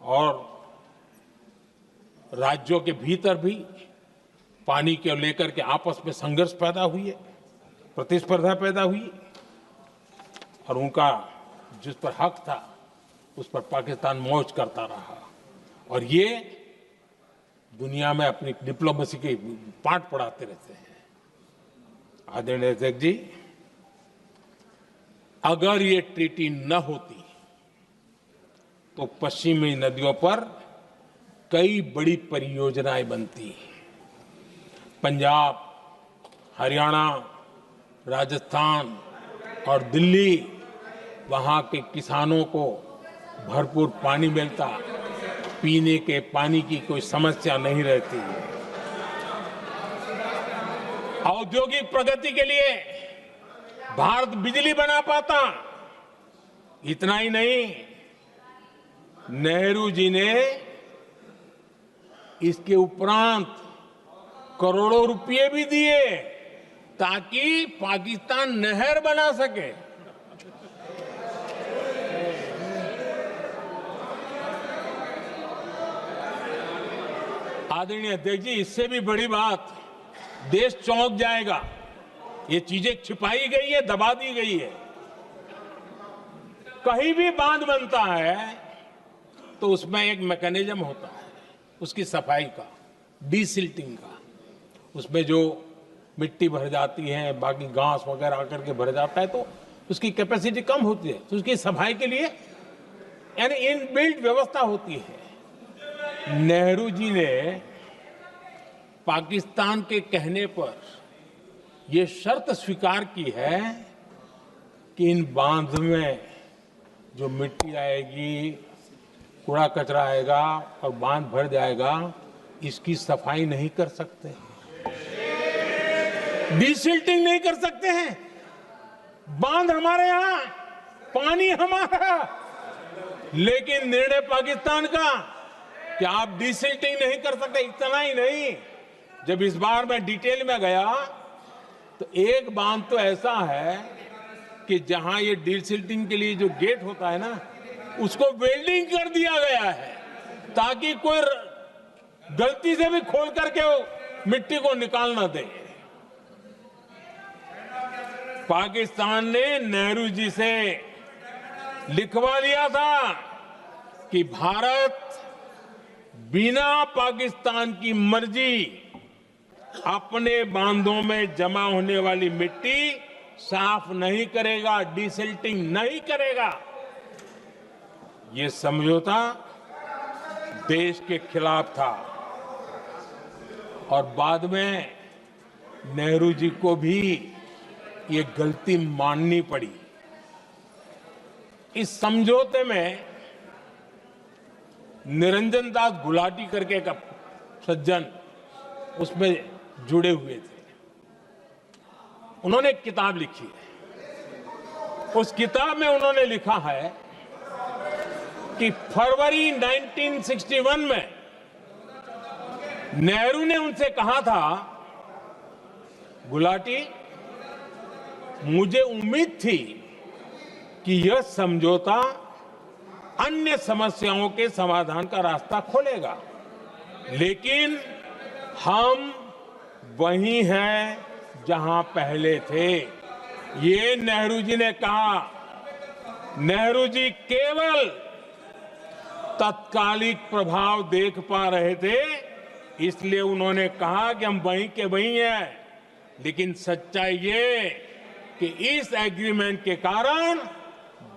और राज्यों के भीतर भी पानी को लेकर के आपस में संघर्ष पैदा हुई है, प्रतिस्पर्धा पैदा हुई, और उनका जिस पर हक था उस पर पाकिस्तान मौज करता रहा। और ये दुनिया में अपनी डिप्लोमेसी के पाठ पढ़ाते रहते हैं। आदरणीय अध्यक्ष जी, अगर ये ट्रीटी न होती तो पश्चिमी नदियों पर कई बड़ी परियोजनाएं बनती। पंजाब, हरियाणा, राजस्थान और दिल्ली, वहां के किसानों को भरपूर पानी मिलता, पीने के पानी की कोई समस्या नहीं रहती। औद्योगिक प्रगति के लिए भारत बिजली बना पाता। इतना ही नहीं, नेहरू जी ने इसके उपरांत करोड़ों रुपए भी दिए ताकि पाकिस्तान नहर बना सके। आदरणीय अध्यक्ष जी, इससे भी बड़ी बात, देश चौंक जाएगा। ये चीजें छिपाई गई है, दबा दी गई है। कहीं भी बांध बनता है तो उसमें एक मैकेनिज्म होता है उसकी सफाई का, डीसिल्टिंग का। उसमें जो मिट्टी भर जाती है, बाकी घास वगैरह आकर के भर जाता है तो उसकी कैपेसिटी कम होती है, तो उसकी सफाई के लिए यानी इनबिल्ट व्यवस्था होती है। नेहरू जी ने पाकिस्तान के कहने पर यह शर्त स्वीकार की है कि इन बांध में जो मिट्टी आएगी, कूड़ा कचरा आएगा और बांध भर जाएगा, इसकी सफाई नहीं कर सकते, डीसिल्टिंग नहीं कर सकते हैं। बांध हमारे यहां, पानी हमारा, लेकिन निर्णय पाकिस्तान का कि आप डीसिल्टिंग नहीं कर सकते। इतना ही नहीं, जब इस बार मैं डिटेल में गया तो एक बांध तो ऐसा है कि जहां ये डीसिल्टिंग के लिए जो गेट होता है ना, उसको वेल्डिंग कर दिया गया है ताकि कोई गलती से भी खोल करके वो मिट्टी को निकाल ना दे। पाकिस्तान ने नेहरू जी से लिखवा दिया था कि भारत बिना पाकिस्तान की मर्जी अपने बांधों में जमा होने वाली मिट्टी साफ नहीं करेगा, डिसिल्टिंग नहीं करेगा। ये समझौता देश के खिलाफ था और बाद में नेहरू जी को भी ये गलती माननी पड़ी। इस समझौते में निरंजन दास गुलाटी करके एक सज्जन उसमें जुड़े हुए थे। उन्होंने एक किताब लिखी है। उस किताब में उन्होंने लिखा है कि फरवरी 1961 में नेहरू ने उनसे कहा था, गुलाटी, मुझे उम्मीद थी कि यह समझौता अन्य समस्याओं के समाधान का रास्ता खोलेगा, लेकिन हम वहीं हैं जहां पहले थे। ये नेहरू जी ने कहा। नेहरू जी केवल तत्कालिक प्रभाव देख पा रहे थे, इसलिए उन्होंने कहा कि हम वहीं के वहीं हैं, लेकिन सच्चाई ये कि इस एग्रीमेंट के कारण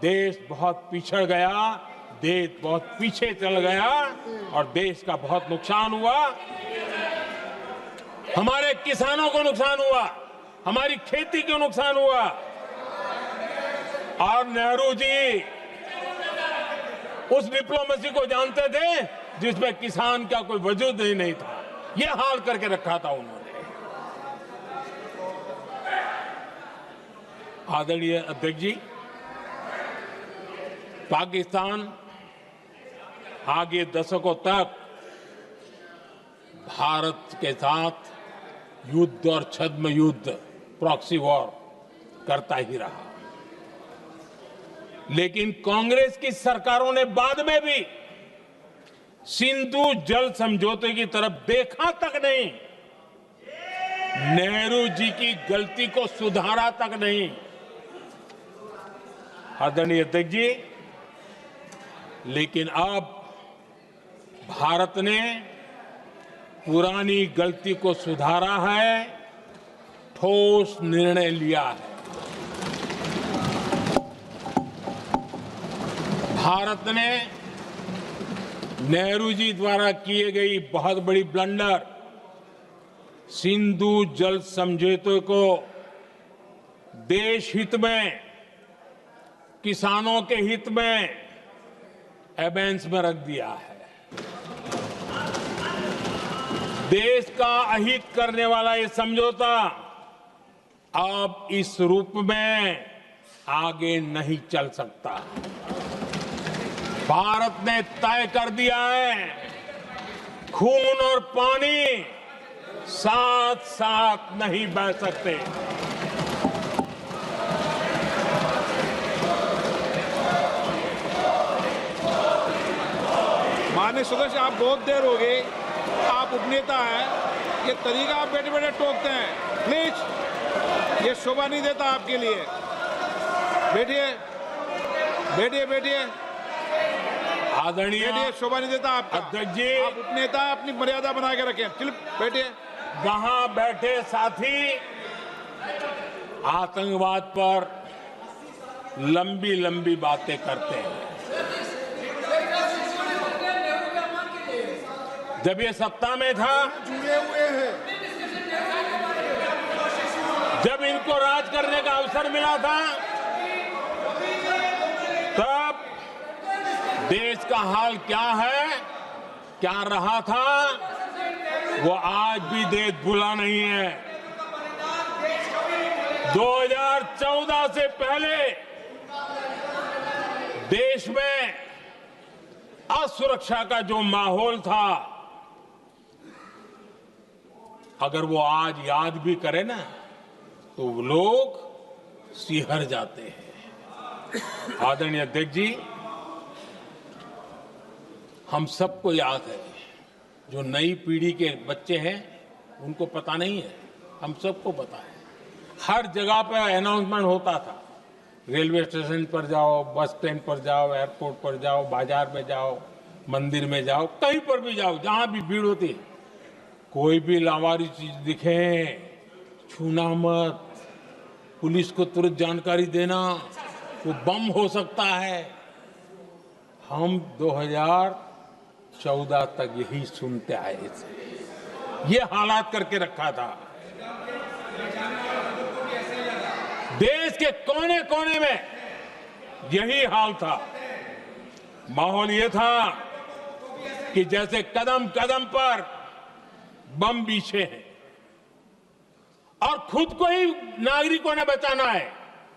देश बहुत पिछड़ गया, देश बहुत पीछे चल गया और देश का बहुत नुकसान हुआ। हमारे किसानों को नुकसान हुआ, हमारी खेती को नुकसान हुआ। और नेहरू जी उस डिप्लोमेसी को जानते थे जिसमें किसान का कोई वजूद ही नहीं था। यह हाल करके रखा था उन्होंने। आदरणीय अध्यक्ष जी, पाकिस्तान आगे दशकों तक भारत के साथ युद्ध और छद्म युद्ध, प्रॉक्सी वॉर करता ही रहा, लेकिन कांग्रेस की सरकारों ने बाद में भी सिंधु जल समझौते की तरफ देखा तक नहीं, नेहरू जी की गलती को सुधारा तक नहीं। आदरणीय अध्यक्ष जी, लेकिन अब भारत ने पुरानी गलती को सुधारा है, ठोस निर्णय लिया है। भारत ने नेहरू जी द्वारा किए गई बहुत बड़ी ब्लंडर, सिंधु जल समझौते को देश हित में, किसानों के हित में एबेंस में रख दिया है। देश का अहित करने वाला ये समझौता अब इस रूप में आगे नहीं चल सकता। भारत ने तय कर दिया है, खून और पानी साथ साथ नहीं बह सकते। माननीय सदस्य, आप बहुत देर हो गई, आप उपनेता हैं, ये तरीका आप बैठे बैठे टोकते हैं, प्लीज, ये शोभा नहीं देता आपके लिए। बैठिए बैठिए बैठिए आदरणीय, बैठिए, शोभा नहीं देता आपका। अध्यक्ष जी, आप उपनेता, अपनी मर्यादा बना के रखें। चलिए बैठिए। वहां बैठे साथी आतंकवाद पर लंबी लंबी बातें करते हैं। जब ये सत्ता में था, जुड़े हुए हैं। जब इनको राज करने का अवसर मिला था, तब देश का हाल क्या है, क्या रहा था, वो आज भी देश भूला नहीं है। 2014 से पहले देश में असुरक्षा का जो माहौल था, अगर वो आज याद भी करे ना, तो लोग सिहर जाते हैं। आदरणीय अध्यक्ष जी, हम सबको याद है, जो नई पीढ़ी के बच्चे हैं उनको पता नहीं है, हम सबको पता है। हर जगह पर अनाउंसमेंट होता था, रेलवे स्टेशन पर जाओ, बस स्टैंड पर जाओ, एयरपोर्ट पर जाओ, बाजार में जाओ, मंदिर में जाओ, कहीं पर भी जाओ, जहां भी भीड़ होती है, कोई भी लावारिस चीज दिखे छूना मत, पुलिस को तुरंत जानकारी देना, वो बम हो सकता है। हम 2014 तक यही सुनते आए थे, ये हालात करके रखा था। देश के कोने कोने में यही हाल था। माहौल ये था कि जैसे कदम कदम पर बम बिछे हैं और खुद को ही नागरिकों ने बचाना है।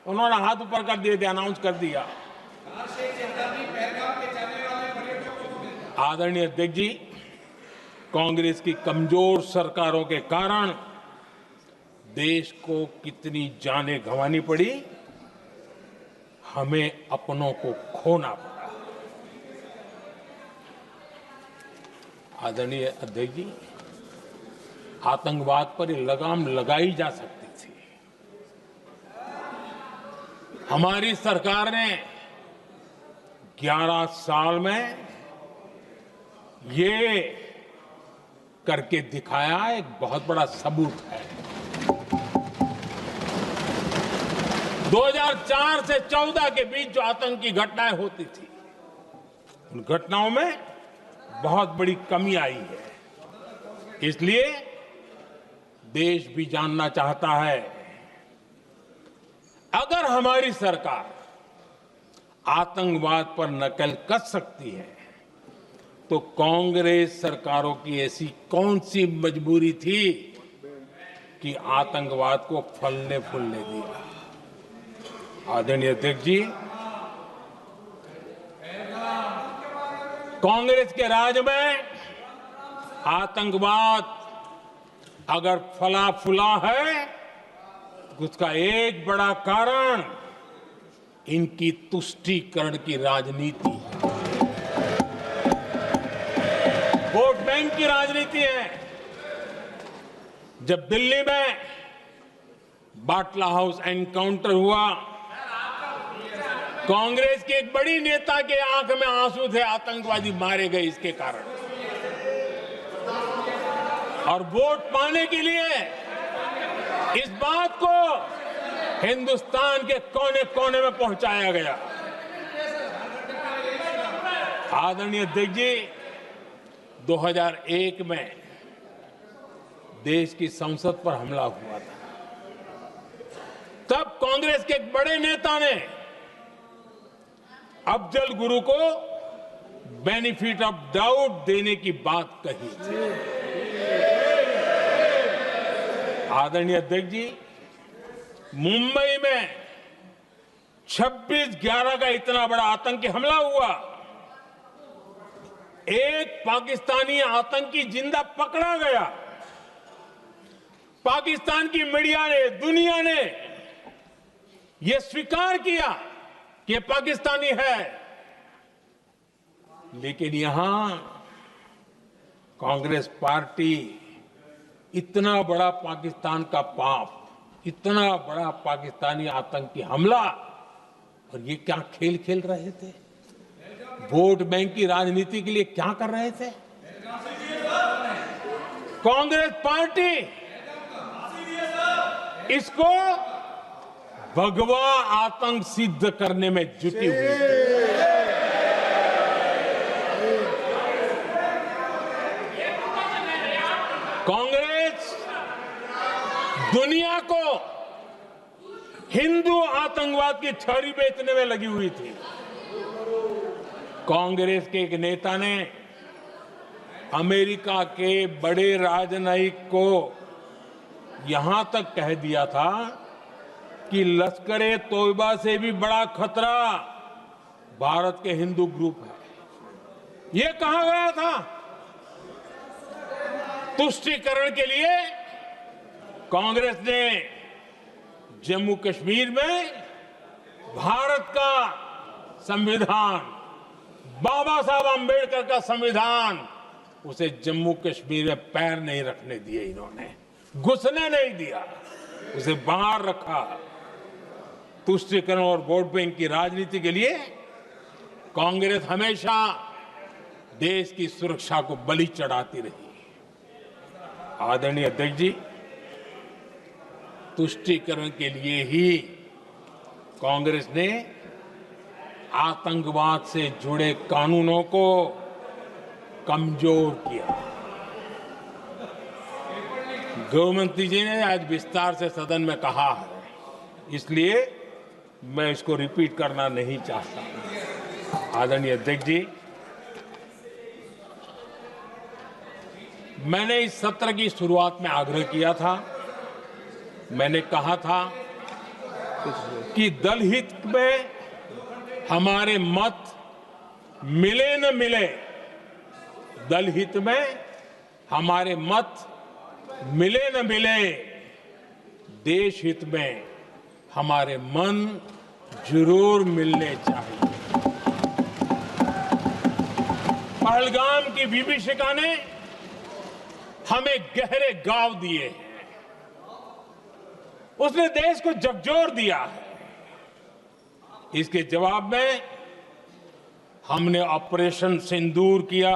उन्होंने हाथ ऊपर कर दिए थे, अनाउंस कर दिया। आदरणीय अध्यक्ष जी, कांग्रेस की कमजोर सरकारों के कारण देश को कितनी जानें गंवानी पड़ी, हमें अपनों को खोना पड़ा। आदरणीय अध्यक्ष जी, आतंकवाद पर ये लगाम लगाई जा सकती थी। हमारी सरकार ने 11 साल में ये करके दिखाया, एक बहुत बड़ा सबूत है। 2004 से 14 के बीच जो आतंकी घटनाएं होती थी, उन घटनाओं में बहुत बड़ी कमी आई है। इसलिए देश भी जानना चाहता है, अगर हमारी सरकार आतंकवाद पर नकेल कस सकती है, तो कांग्रेस सरकारों की ऐसी कौन सी मजबूरी थी कि आतंकवाद को फलने फूलने दिया। आदरणीय अध्यक्ष जी, कांग्रेस के राज में आतंकवाद अगर फला फूला है, तो उसका एक बड़ा कारण इनकी तुष्टीकरण की राजनीति है, वोट बैंक की राजनीति है। जब दिल्ली में बाटला हाउस एनकाउंटर हुआ, कांग्रेस के एक बड़ी नेता के आंख में आंसू थे, आतंकवादी मारे गए इसके कारण। और वोट पाने के लिए इस बात को हिंदुस्तान के कोने कोने में पहुंचाया गया। आदरणीय अध्यक्ष जी, 2001 में देश की संसद पर हमला हुआ था। तब कांग्रेस के एक बड़े नेता ने अफजल गुरु को बेनिफिट ऑफ डाउट देने की बात कही थी। आदरणीय अध्यक्ष जी, मुंबई में 26/11 का इतना बड़ा आतंकी हमला हुआ, एक पाकिस्तानी आतंकी जिंदा पकड़ा गया। पाकिस्तान की मीडिया ने, दुनिया ने यह स्वीकार किया कि यह पाकिस्तानी है, लेकिन यहां कांग्रेस पार्टी इतना बड़ा पाकिस्तान का पाप, इतना बड़ा पाकिस्तानी आतंकी हमला, और ये क्या खेल खेल रहे थे? वोट बैंक की राजनीति के लिए क्या कर रहे थे? कांग्रेस पार्टी इसको भगवा आतंक सिद्ध करने में जुटी हुई है। कांग्रेस दुनिया को हिंदू आतंकवाद की छड़ी बेचने में लगी हुई थी। कांग्रेस के एक नेता ने अमेरिका के बड़े राजनयिक को यहां तक कह दिया था कि लश्कर-ए तोयबा से भी बड़ा खतरा भारत के हिंदू ग्रुप है। यह कहा गया था। तुष्टीकरण के लिए कांग्रेस ने जम्मू कश्मीर में भारत का संविधान, बाबा साहब आम्बेडकर का संविधान, उसे जम्मू कश्मीर में पैर नहीं रखने दिए इन्होंने, घुसने नहीं दिया, उसे बाहर रखा। तुष्टीकरण और वोट बैंक की राजनीति के लिए कांग्रेस हमेशा देश की सुरक्षा को बलि चढ़ाती रही। आदरणीय अध्यक्ष जी, तुष्टीकरण के लिए ही कांग्रेस ने आतंकवाद से जुड़े कानूनों को कमजोर किया। गृहमंत्री जी ने आज विस्तार से सदन में कहा है, इसलिए मैं इसको रिपीट करना नहीं चाहता। आदरणीय अध्यक्ष जी, मैंने इस सत्र की शुरुआत में आग्रह किया था, मैंने कहा था कि दल हित में हमारे मत मिले न मिले, दल हित में हमारे मत मिले न मिले, देश हित में हमारे मन जरूर मिलने चाहिए। पहलगाम की विभीषिका ने हमें गहरे घाव दिए हैं, उसने देश को झकझोर दिया है। इसके जवाब में हमने ऑपरेशन सिंदूर किया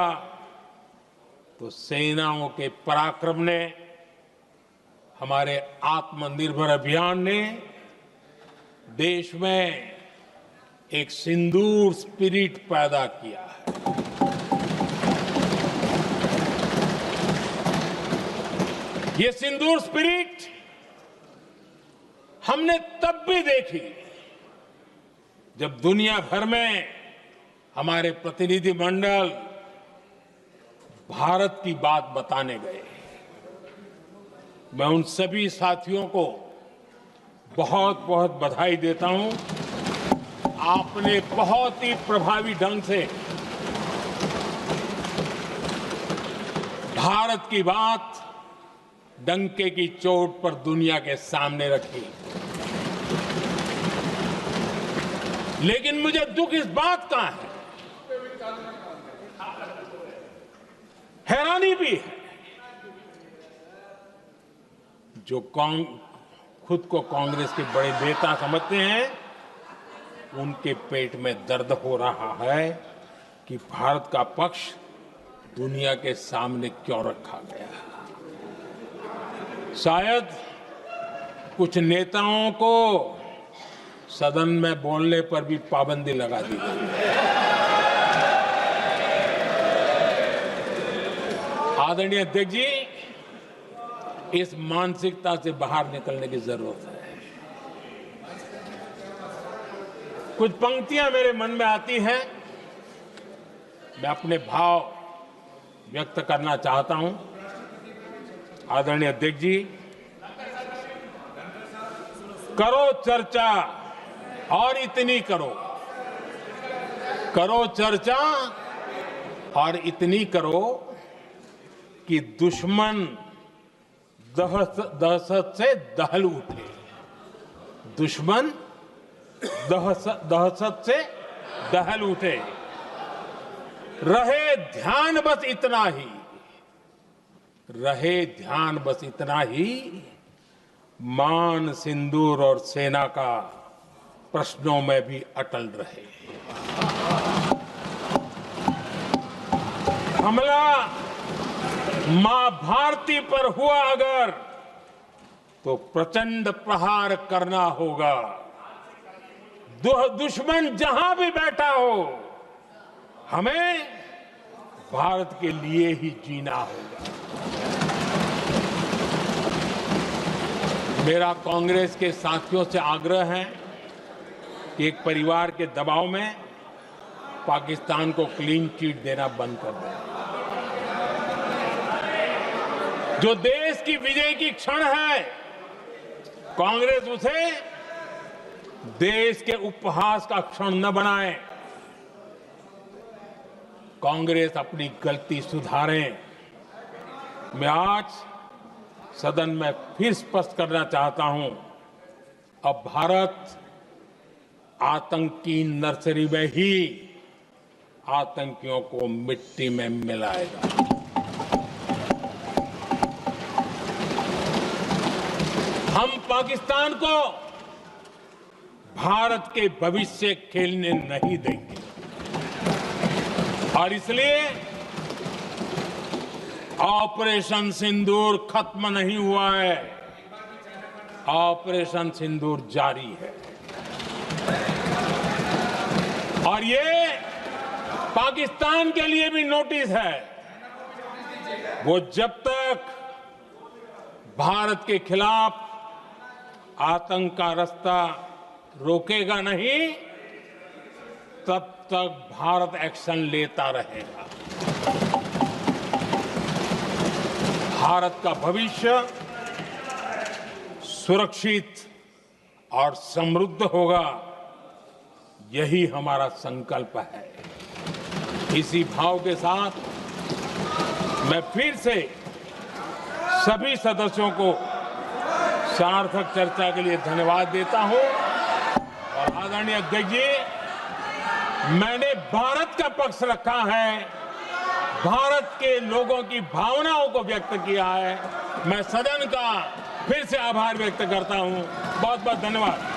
तो सेनाओं के पराक्रम ने, हमारे आत्मनिर्भर अभियान ने देश में एक सिंदूर स्पिरिट पैदा किया है। ये सिंदूर स्पिरिट हमने तब भी देखी जब दुनिया भर में हमारे प्रतिनिधि मंडल भारत की बात बताने गए। मैं उन सभी साथियों को बहुत बहुत बधाई देता हूं। आपने बहुत ही प्रभावी ढंग से भारत की बात डंके की चोट पर दुनिया के सामने रखी। लेकिन मुझे दुख इस बात का है, हैरानी भी है, जो खुद को कांग्रेस के बड़े नेता समझते हैं, उनके पेट में दर्द हो रहा है कि भारत का पक्ष दुनिया के सामने क्यों रखा गया। शायद कुछ नेताओं को सदन में बोलने पर भी पाबंदी लगा दी गई है। आदरणीय अध्यक्ष जी, इस मानसिकता से बाहर निकलने की जरूरत है। कुछ पंक्तियां मेरे मन में आती हैं, मैं अपने भाव व्यक्त करना चाहता हूं। आदरणीय अध्यक्ष जी, करो चर्चा और इतनी करो, करो चर्चा और इतनी करो कि दुश्मन दहशत से दहल उठे, दुश्मन दहशत से दहल उठे। रहे ध्यान बस इतना ही, रहे ध्यान बस इतना ही, मान सिंदूर और सेना का प्रश्नों में भी अटल रहे। हमला मां भारती पर हुआ अगर, तो प्रचंड प्रहार करना होगा। दुश्मन जहां भी बैठा हो, हमें भारत के लिए ही जीना होगा। मेरा कांग्रेस के साथियों से आग्रह है कि एक परिवार के दबाव में पाकिस्तान को क्लीन चिट देना बंद कर दें। जो देश की विजय की क्षण है, कांग्रेस उसे देश के उपहास का क्षण न बनाए। कांग्रेस अपनी गलती सुधारें। मैं आज सदन में फिर स्पष्ट करना चाहता हूं अब भारत आतंक की नर्सरी में ही आतंकियों को मिट्टी में मिलाएगा। हम पाकिस्तान को भारत के भविष्य खेलने नहीं देंगे और इसलिए ऑपरेशन सिंदूर खत्म नहीं हुआ है, ऑपरेशन सिंदूर जारी है। और ये पाकिस्तान के लिए भी नोटिस है। वो जब तक भारत के खिलाफ आतंक का रास्ता रोकेगा नहीं, तब तक भारत एक्शन लेता रहेगा। भारत का भविष्य सुरक्षित और समृद्ध होगा, यही हमारा संकल्प है। इसी भाव के साथ मैं फिर से सभी सदस्यों को सार्थक चर्चा के लिए धन्यवाद देता हूं। और आदरणीय अध्यक्ष जी, मैंने भारत का पक्ष रखा है, भारत के लोगों की भावनाओं को व्यक्त किया है। मैं सदन का फिर से आभार व्यक्त करता हूं। बहुत बहुत धन्यवाद।